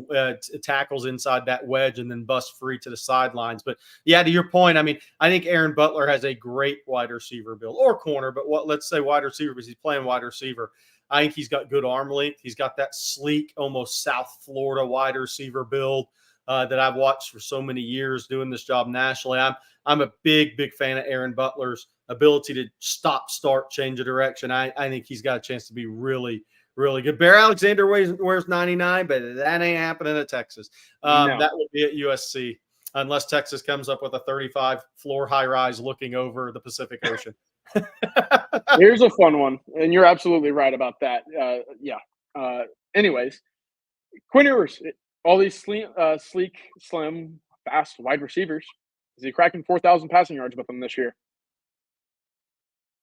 tackles inside that wedge and then bust free to the sidelines. But yeah, to your point, I mean, I think Aaron Butler has a great wide receiver build, or corner, but let's say wide receiver, because he's playing wide receiver. I think he's got good arm length. He's got that sleek, almost South Florida wide receiver build that I've watched for so many years doing this job nationally. I'm a big fan of Aaron Butler's ability to stop, start, change of direction. I think he's got a chance to be really, really good. Bear Alexander wears 99, but that ain't happening at Texas. No. That would be at USC, unless Texas comes up with a 35-floor high-rise looking over the Pacific Ocean. Here's a fun one, and you're absolutely right about that. Anyways, Quinn Ewers, all these sleek, slim, fast wide receivers. Is he cracking 4,000 passing yards with them this year?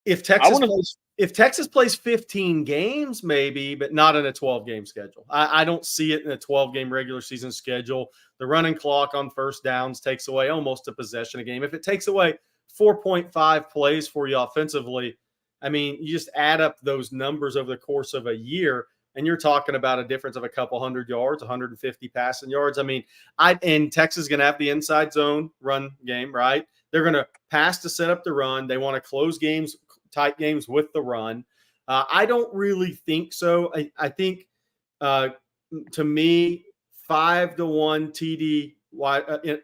If Texas plays 15 games, maybe, but not in a 12-game schedule. I don't see it in a 12-game regular season schedule. The running clock on first downs takes away almost a possession a game. If it takes away 4.5 plays for you offensively, I mean, you just add up those numbers over the course of a year, and you're talking about a difference of a couple hundred yards, 150 passing yards. I mean, and Texas is going to have the inside zone run game, right? They're going to pass to set up the run. They want to close games, tight games with the run. I don't really think so. I think, to me, 5-to-1 TD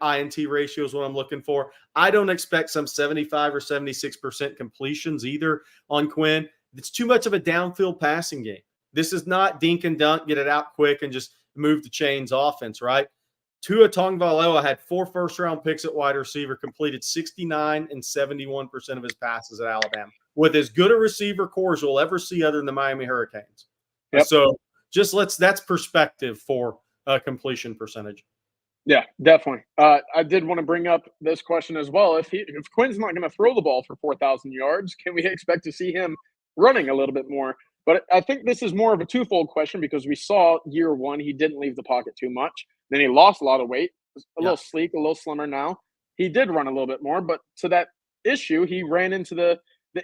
INT ratio is what I'm looking for. I don't expect some 75 or 76% completions either on Quinn. It's too much of a downfield passing game. This is not dink and dunk, get it out quick and just move the chains offense, right? Tua Tagovailoa had 4 first-round picks at wide receiver, completed 69 and 71% of his passes at Alabama, with as good a receiver core as you'll ever see other than the Miami Hurricanes. Yep. So that's perspective for completion percentage. Yeah, definitely. I did want to bring up this question as well. If Quinn's not going to throw the ball for 4,000 yards, can we expect to see him running a little bit more? But I think this is more of a twofold question, because we saw year one, he didn't leave the pocket too much. Then he lost a lot of weight, a little sleek, a little slimmer now. He did run a little bit more, but to that issue, he ran into the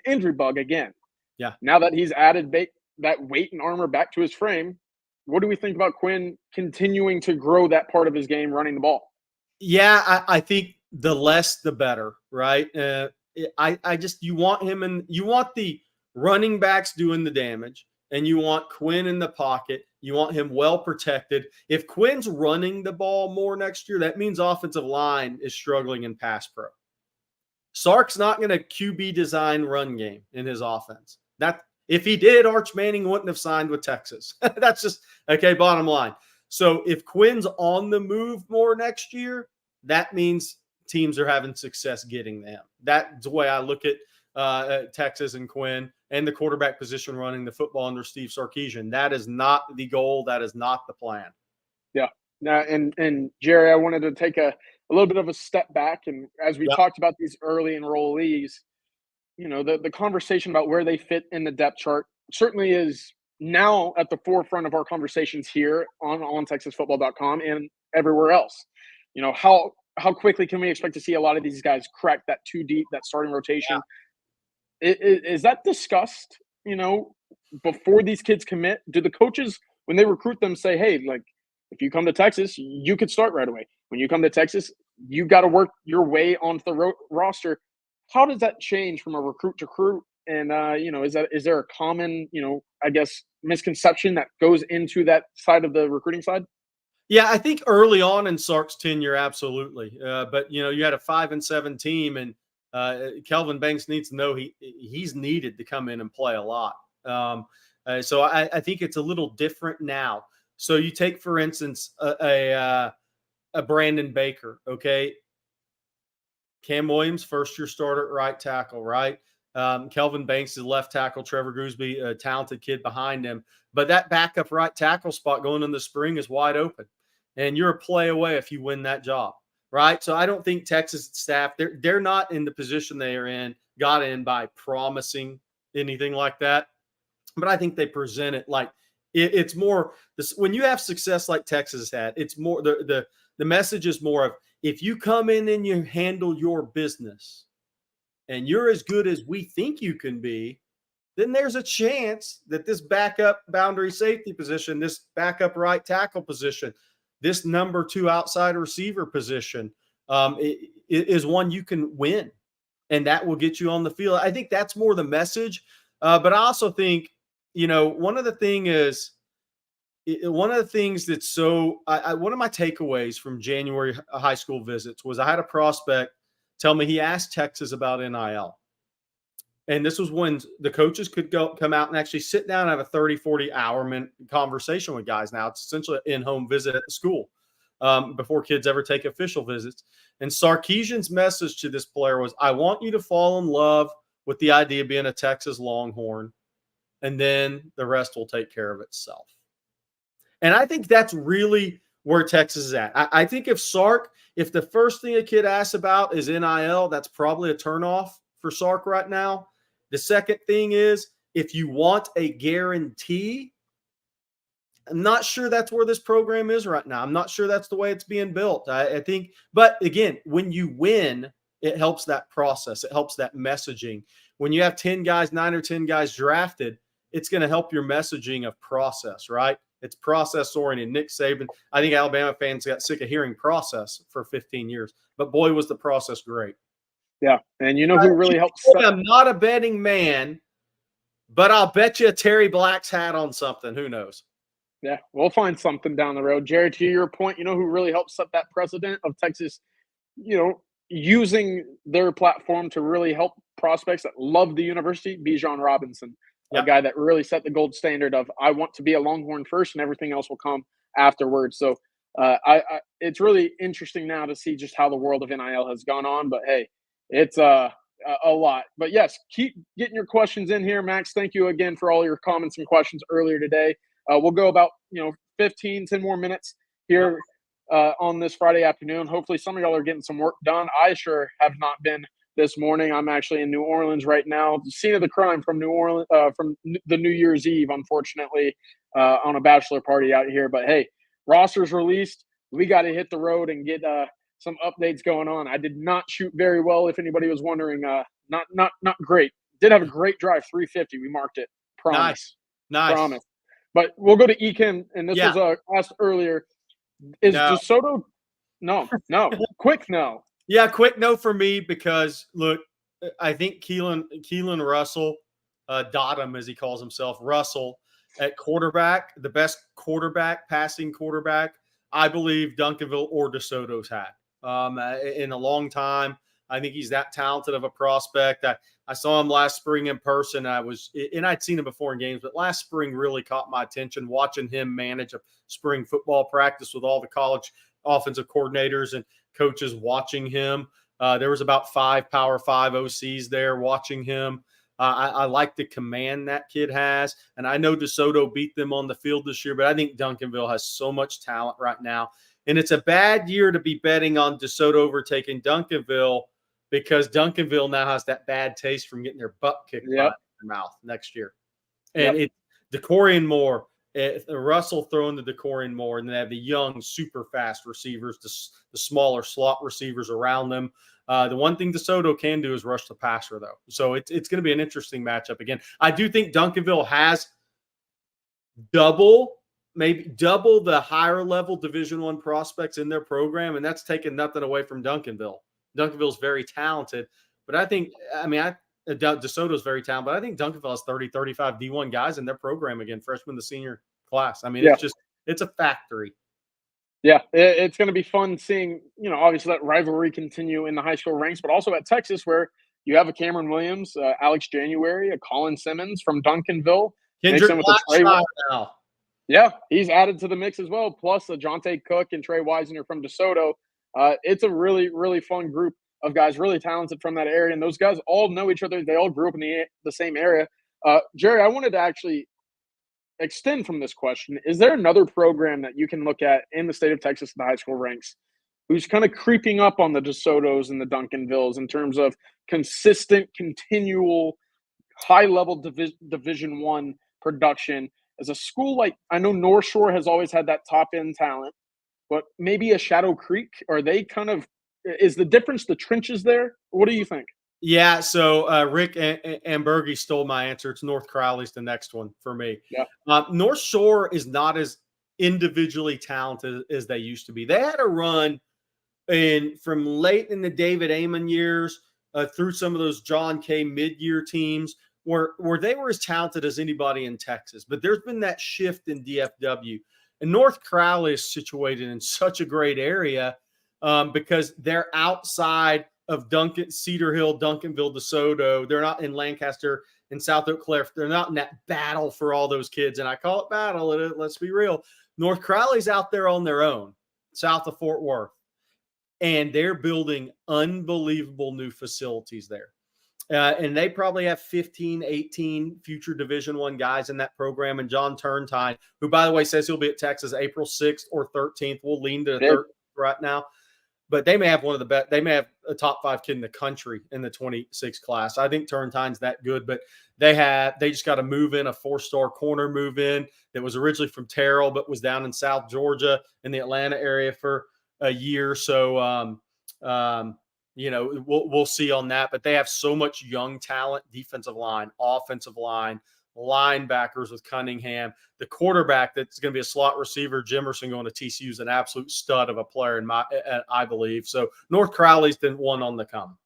injury bug again. Yeah. Now that he's added that weight and armor back to his frame, what do we think about Quinn continuing to grow that part of his game, running the ball? Yeah, I think the less the better, right? You want him, and you want the running backs doing the damage, and you want Quinn in the pocket. You want him well protected. If Quinn's running the ball more next year, that means offensive line is struggling in pass pro. Sark's not going to QB design run game in his offense. If he did, Arch Manning wouldn't have signed with Texas. That's just, okay, bottom line. So if Quinn's on the move more next year, that means teams are having success getting them. That's the way I look at Texas and Quinn and the quarterback position running the football under Steve Sarkisian. That is not the goal. That is not the plan. Yeah. Now, and Jerry, I wanted to take a little bit of a step back. And as we talked about these early enrollees, you know, the conversation about where they fit in the depth chart certainly is now at the forefront of our conversations here on TexasFootball.com and everywhere else. You know, how quickly can we expect to see a lot of these guys crack that 2 deep, that starting rotation? Is that discussed, you know, before these kids commit? Do the coaches, when they recruit them, say, hey, like, if you come to Texas, you could start right away. When you come to Texas, you got to work your way onto the roster. How does that change from a recruit to recruit? And, you know, is there a common, you know, I guess, misconception that goes into that side of the recruiting side? Yeah, I think early on in Sark's tenure, absolutely. But you know, you had a 5-7 team, and Kelvin Banks needs to know he's needed to come in and play a lot. So I think it's a little different now. So you take, for instance, a Brandon Baker. Okay, Cam Williams, first year starter at right tackle, right? Kelvin Banks is left tackle. Trevor Gooseby, a talented kid behind him. But that backup right tackle spot going in the spring is wide open. And you're a play away if you win that job, right? So I don't think Texas staff, they're not in the position they are in, got in by promising anything like that. But I think they present it like it's more this when you have success like Texas had, it's more the message is more of if you come in and you handle your business and you're as good as we think you can be, then there's a chance that this backup boundary safety position, this backup right tackle position, this number 2 outside receiver position is one you can win, and that will get you on the field. I think that's more the message. But I also think, you know, one of the things that's so one of my takeaways from January high school visits was I had a prospect tell me he asked Texas about NIL. And this was when the coaches could come out and actually sit down and have a 30, 40 hour conversation with guys. Now it's essentially an in-home visit at the school before kids ever take official visits. And Sarkisian's message to this player was, I want you to fall in love with the idea of being a Texas Longhorn, and then the rest will take care of itself. And I think that's really where Texas is at. I think if the first thing a kid asks about is NIL, that's probably a turnoff for Sark right now. The second thing is, if you want a guarantee, I'm not sure that's where this program is right now. I'm not sure that's the way it's being built. I think, but again, when you win, it helps that process. It helps that messaging. When you have 9 or 10 guys drafted, it's going to help your messaging of process, right? It's process oriented. Nick Saban, I think Alabama fans got sick of hearing process for 15 years, but boy, was the process great. Yeah, and you know who really helps? I'm not a betting man, but I'll bet you a Terry Black's hat on something. Who knows? Yeah, we'll find something down the road. Jared, to your point, you know who really helps set that precedent of Texas, you know, using their platform to really help prospects that love the university? Bijan Robinson, a guy that really set the gold standard of I want to be a Longhorn first and everything else will come afterwards. So it's really interesting now to see just how the world of NIL has gone on. But hey, it's a lot. But yes, keep getting your questions in here, Max. Thank you again for all your comments and questions earlier today. We'll go about 10 more minutes here on this Friday afternoon. Hopefully some of y'all are getting some work done. I sure have not been this morning. I'm actually in New Orleans right now, the scene of the crime from New Orleans, from the New Year's Eve, unfortunately, on a bachelor party out here. But hey, roster's released. We got to hit the road and get some updates going on. I did not shoot very well, if anybody was wondering. Not great. Did have a great drive, 350. We marked it. Promise. Nice. Promise. But we'll go to Ekin, and this was asked earlier. Is DeSoto? No. Quick no. Yeah, quick no for me because, look, I think Keelan Russell, Dottam as he calls himself, Russell, at quarterback, the best passing quarterback, I believe Duncanville or DeSoto's had in a long time. I think he's that talented of a prospect. I saw him last spring in person. I'd seen him before in games, but last spring really caught my attention, watching him manage a spring football practice with all the college offensive coordinators and coaches watching him. There was about 5 Power 5 OCs there watching him. I like the command that kid has. And I know DeSoto beat them on the field this year, but I think Duncanville has so much talent right now. And it's a bad year to be betting on DeSoto overtaking Duncanville because Duncanville now has that bad taste from getting their butt kicked out of their mouth next year. And DeCorian Moore, Russell throwing the DeCorian Moore, and they have the young, super fast receivers, the smaller slot receivers around them. The one thing DeSoto can do is rush the passer, though. So it's going to be an interesting matchup again. I do think Duncanville has maybe double the higher level Division I prospects in their program, and that's taking nothing away from Duncanville. Duncanville is very talented, but DeSoto is very talented, but I think Duncanville has 30, 35 D1 guys in their program again, freshman to senior class. I mean, it's a factory. Yeah, it's going to be fun seeing, obviously that rivalry continue in the high school ranks, but also at Texas where you have a Cameron Williams, Alex January, a Colin Simmons from Duncanville. Kendrick Blackshire now. Yeah, he's added to the mix as well, plus Jonte Cook and Trey Weisner from DeSoto. It's a really, really fun group of guys, really talented from that area, and those guys all know each other. They all grew up in the same area. Jerry, I wanted to actually extend from this question. Is there another program that you can look at in the state of Texas in the high school ranks who's kind of creeping up on the DeSotos and the Duncanvilles in terms of consistent, continual, high-level Division I production? As a school, like I know North Shore has always had that top-end talent, but maybe a Shadow Creek, are they kind of – is the difference the trenches there? What do you think? Yeah, so Rick Ambergi stole my answer. It's North Crowley's the next one for me. Yeah. North Shore is not as individually talented as they used to be. They had a run from late in the David Amon years through some of those John K. mid-year teams where they were as talented as anybody in Texas. But there's been that shift in DFW. And North Crowley is situated in such a great area because they're outside of Cedar Hill, Duncanville, DeSoto. They're not in Lancaster and South Oak Cliff. They're not in that battle for all those kids. And I call it battle. Let's be real. North Crowley's out there on their own, south of Fort Worth. And they're building unbelievable new facilities there. And they probably have 15, 18 future Division I guys in that program. And John Turntine, who, by the way, says he'll be at Texas April 6th or 13th. We'll lean to the 13th right now. But they may have one of the best. They may have a top 5 kid in the country in the 26 class. I think Turntine's that good, but they just got to move in a 4-star corner move in that was originally from Terrell, but was down in South Georgia in the Atlanta area for a year. So, we'll see on that. But they have so much young talent, defensive line, offensive line, linebackers with Cunningham. The quarterback that's going to be a slot receiver, Jimerson, going to TCU, is an absolute stud of a player, I believe. So North Crowley's been one on the come.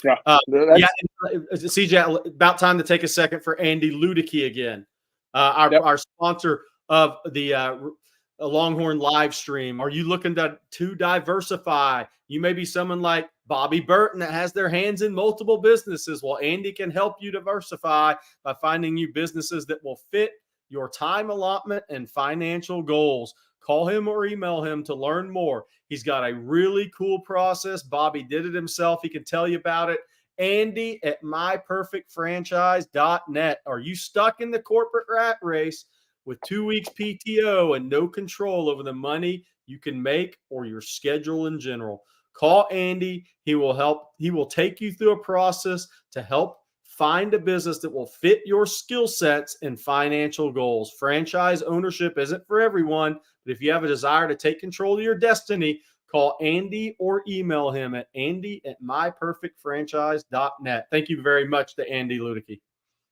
Yeah. CJ, about time to take a second for Andy Ludicky again. Our sponsor of the Longhorn Livestream. Are you looking to diversify? You may be someone like Bobby Burton that has their hands in multiple businesses. Well, Andy can help you diversify by finding you businesses that will fit your time allotment and financial goals. Call him or email him to learn more. He's got a really cool process. Bobby did it himself. He can tell you about it. Andy at myperfectfranchise.net. Are you stuck in the corporate rat race with 2 weeks PTO and no control over the money you can make or your schedule in general? Call Andy. He will help. He will take you through a process to help find a business that will fit your skill sets and financial goals. Franchise ownership isn't for everyone, but if you have a desire to take control of your destiny, call Andy or email him at andy@myperfectfranchise.net. Thank you very much to Andy Ludicky.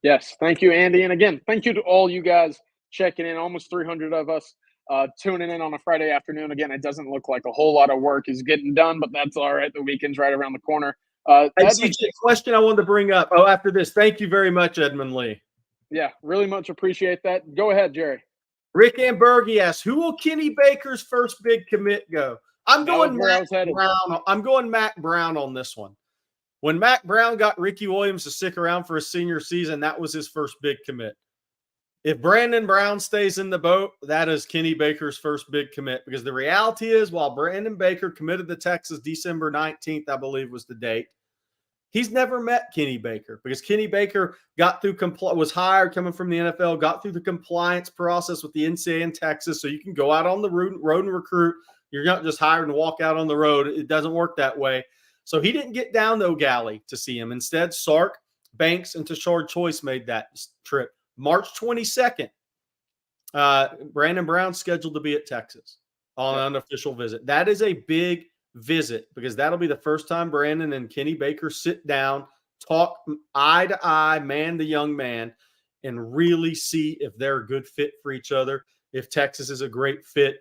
Yes, thank you, Andy. And again, thank you to all you guys checking in, almost 300 of us tuning in on a Friday afternoon. Again, it doesn't look like a whole lot of work is getting done, but that's all right. The weekend's right around the corner. CJ, question I wanted to bring up. After this, thank you very much, Edmund Lee. Yeah, really much appreciate that. Go ahead, Jerry. Rick Ambergi asks, who will Kenny Baker's first big commit go? I'm going Mac Brown on this one. When Mac Brown got Ricky Williams to stick around for his senior season, that was his first big commit. If Brandon Brown stays in the boat, that is Kenny Baker's first big commit, because the reality is while Brandon Baker committed to Texas December 19th, I believe was the date, he's never met Kenny Baker because Kenny Baker was hired coming from the NFL, got through the compliance process with the NCAA in Texas. So you can go out on the road and recruit. You're not just hired and walk out on the road. It doesn't work that way. So he didn't get down to O'Galley to see him. Instead, Sark, Banks, and Tashard Choice made that trip. March 22nd, Brandon Brown's scheduled to be at Texas on an unofficial visit. That is a big visit because that'll be the first time Brandon and Kenny Baker sit down, talk eye to eye, man to young man, and really see if they're a good fit for each other, if Texas is a great fit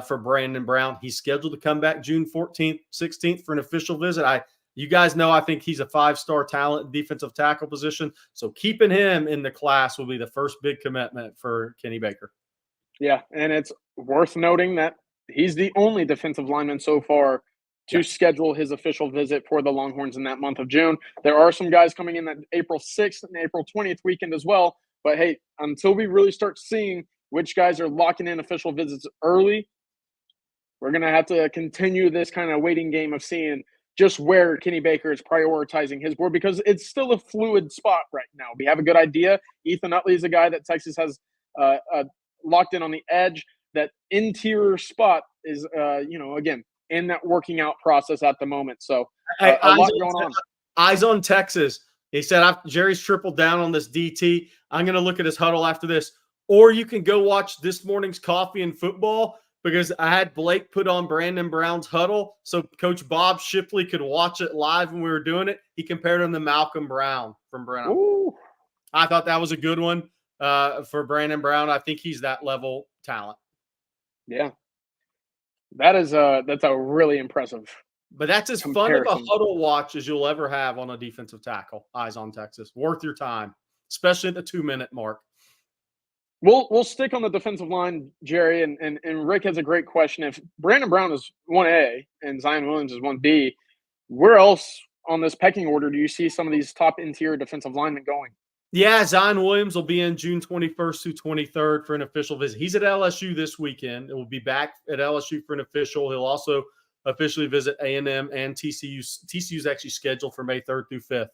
for Brandon Brown. He's scheduled to come back June 14th, 16th for an official visit. You guys know I think he's a 5-star talent defensive tackle position. So keeping him in the class will be the first big commitment for Kenny Baker. Yeah, and it's worth noting that he's the only defensive lineman so far to schedule his official visit for the Longhorns in that month of June. There are some guys coming in that April 6th and April 20th weekend as well. But hey, until we really start seeing which guys are locking in official visits early, we're going to have to continue this kind of waiting game of seeing just where Kenny Baker is prioritizing his board, because it's still a fluid spot right now. We have a good idea. Ethan Utley is a guy that Texas has locked in on the edge. That interior spot is, again, in that working out process at the moment. So a lot going on. Eyes on Texas. He said, Jerry's tripled down on this DT. I'm going to look at his huddle after this. Or you can go watch this morning's Coffee and Football, because I had Blake put on Brandon Brown's huddle so Coach Bob Shipley could watch it live when we were doing it. He compared him to Malcolm Brown from Brown. Ooh. I thought that was a good one for Brandon Brown. I think he's that level talent. Yeah. That's a really impressive. But that's as comparison. fun of a huddle watch as you'll ever have on a defensive tackle. Eyes on Texas. Worth your time, especially at the 2-minute mark. We'll stick on the defensive line, Jerry, and Rick has a great question. If Brandon Brown is 1A and Zion Williams is 1B, where else on this pecking order do you see some of these top interior defensive linemen going? Yeah, Zion Williams will be in June 21st through 23rd for an official visit. He's at LSU this weekend. It will be back at LSU for an official. He'll also officially visit A&M and TCU. TCU's actually scheduled for May 3rd through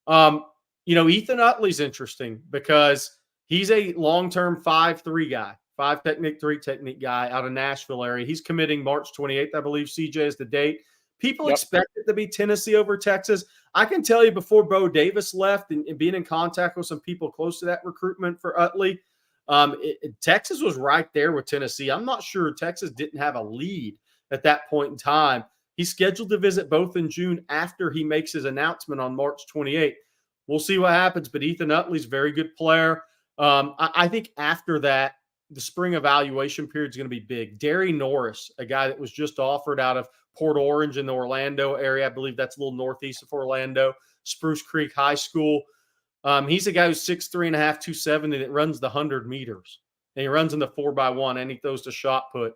5th. Ethan Utley's interesting because he's a long-term 5-3 guy, 5 technique, 3 technique guy out of Nashville area. He's committing March 28th, I believe, CJ, is the date. People expect it to be Tennessee over Texas. I can tell you before Bo Davis left and being in contact with some people close to that recruitment for Utley, Texas was right there with Tennessee. I'm not sure Texas didn't have a lead at that point in time. He's scheduled to visit both in June after he makes his announcement on March 28th. We'll see what happens, but Ethan Utley's a very good player. I think after that, the spring evaluation period is going to be big. Derry Norris, a guy that was just offered out of Port Orange in the Orlando area. I believe that's a little northeast of Orlando, Spruce Creek High School. He's a guy who's 6'3.5", 270 that runs the 100 meters. And he runs in the 4x1 and he throws to shot put.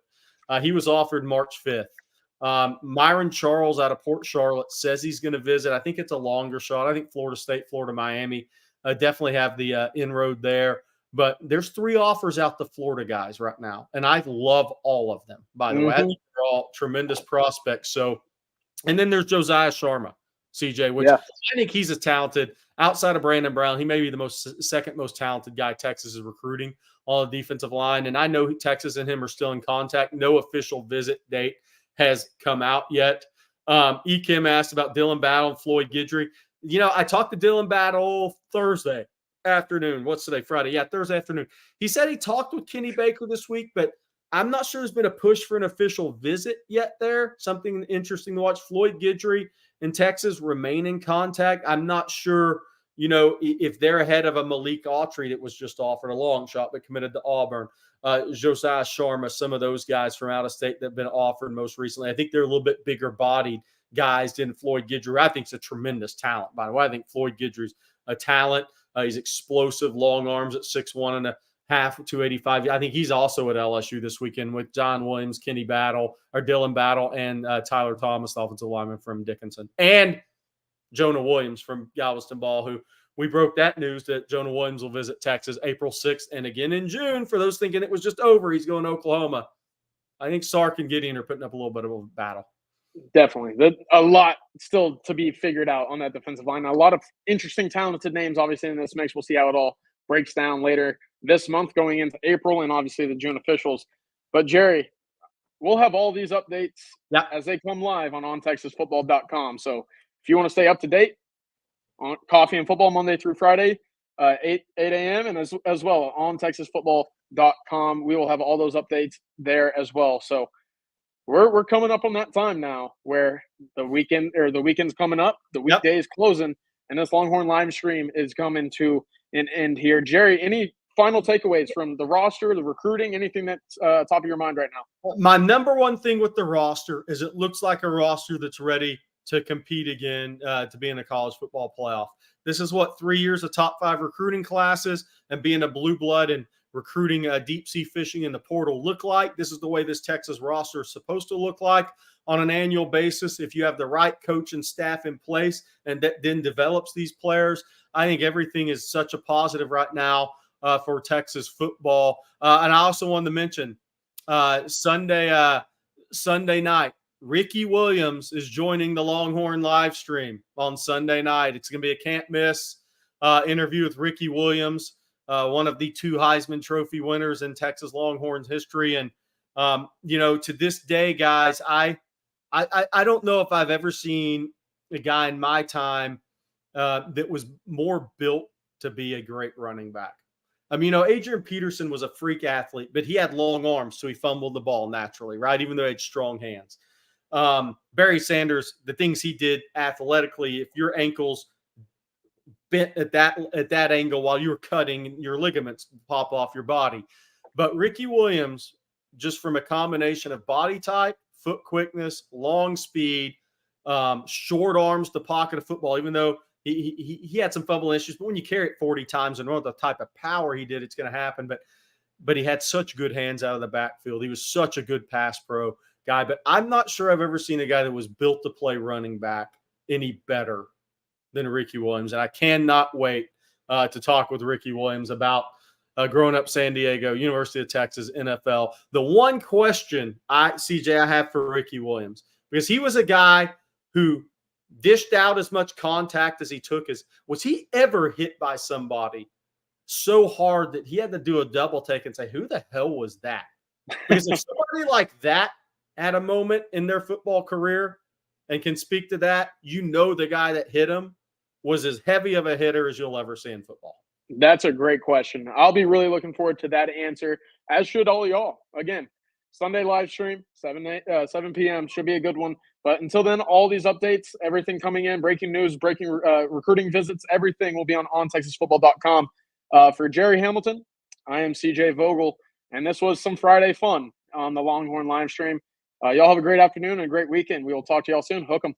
He was offered March 5th. Myron Charles out of Port Charlotte says he's going to visit. I think it's a longer shot. I think Florida State, Florida, Miami definitely have the inroad there. But there's 3 offers out to Florida guys right now. And I love all of them, by the way. I think they're all tremendous prospects. So, and then there's Josiah Sharma, CJ, which I think he's as talented. Outside of Brandon Brown, he may be the second most talented guy Texas is recruiting on the defensive line. And I know Texas and him are still in contact. No official visit date has come out yet. Kim asked about Dylan Battle and Floyd Guidry. I talked to Dylan Battle Thursday afternoon. What's today? Friday. Yeah, Thursday afternoon. He said he talked with Kenny Baker this week, but I'm not sure there's been a push for an official visit yet there. Something interesting to watch. Floyd Guidry and Texas remain in contact. I'm not sure, if they're ahead of a Malik Autry that was just offered a long shot but committed to Auburn. Josiah Sharma, some of those guys from out of state that have been offered most recently. I think they're a little bit bigger bodied guys than Floyd Guidry. I think it's a tremendous talent, by the way. I think Floyd Guidry's a talent. He's explosive, long arms at 6'1.5", 285. I think he's also at LSU this weekend with John Williams, Dylan Battle, and Tyler Thomas, the offensive lineman from Dickinson, and Jonah Williams from Galveston Ball, who we broke that news that Jonah Williams will visit Texas April 6th and again in June. For those thinking it was just over, he's going to Oklahoma. I think Sark and Gideon are putting up a little bit of a battle. Definitely. A lot still to be figured out on that defensive line. A lot of interesting, talented names, obviously, in this mix. We'll see how it all breaks down later this month going into April and obviously the June officials. But, Jerry, we'll have all these updates as they come live on ontexasfootball.com. So if you want to stay up to date on Coffee and Football Monday through Friday, 8 a.m. and as well on Texas Football superlatives.com. We will have all those updates there as well. So we're coming up on that time now where the weekend's coming up, the weekday is closing, and this Longhorn live stream is coming to an end here. Jerry, any final takeaways from the roster, the recruiting, anything that's top of your mind right now? My number one thing with the roster is it looks like a roster that's ready to compete again, to be in a college football playoff. This is what 3 years of top 5 recruiting classes and being a blue blood and recruiting deep sea fishing in the portal look like. This is the way this Texas roster is supposed to look like on an annual basis. If you have the right coach and staff in place and that then develops these players, I think everything is such a positive right now for Texas football. And I also wanted to mention Sunday night, Ricky Williams is joining the Longhorn live stream on Sunday night. It's going to be a can't miss interview with Ricky Williams, one of the 2 Heisman Trophy winners in Texas Longhorns history. And, to this day, guys, I don't know if I've ever seen a guy in my time that was more built to be a great running back. I mean, Adrian Peterson was a freak athlete, but he had long arms, so he fumbled the ball naturally, right? Even though he had strong hands. Barry Sanders, the things he did athletically, if your ankles bent at that angle while you were cutting, your ligaments pop off your body. But Ricky Williams, just from a combination of body type, foot quickness, long speed, short arms to pocket a football, even though he had some fumble issues, but when you carry it 40 times and run the type of power he did, it's going to happen. But he had such good hands out of the backfield. He was such a good pass pro guy. But I'm not sure I've ever seen a guy that was built to play running back any better than Ricky Williams. And I cannot wait to talk with Ricky Williams about growing up San Diego, University of Texas, NFL. The one question I have for Ricky Williams, because he was a guy who dished out as much contact as he took, was he ever hit by somebody so hard that he had to do a double take and say, who the hell was that? Because if somebody like that had a moment in their football career and can speak to that, the guy that hit him was as heavy of a hitter as you'll ever see in football. That's a great question. I'll be really looking forward to that answer, as should all y'all. Again, Sunday live stream, 7 p.m. should be a good one. But until then, all these updates, everything coming in, breaking news, breaking recruiting visits, everything will be on ontexasfootball.com. For Jerry Hamilton, I am CJ Vogel, and this was some Friday fun on the Longhorn live stream. Y'all have a great afternoon and a great weekend. We will talk to y'all soon. Hook 'em.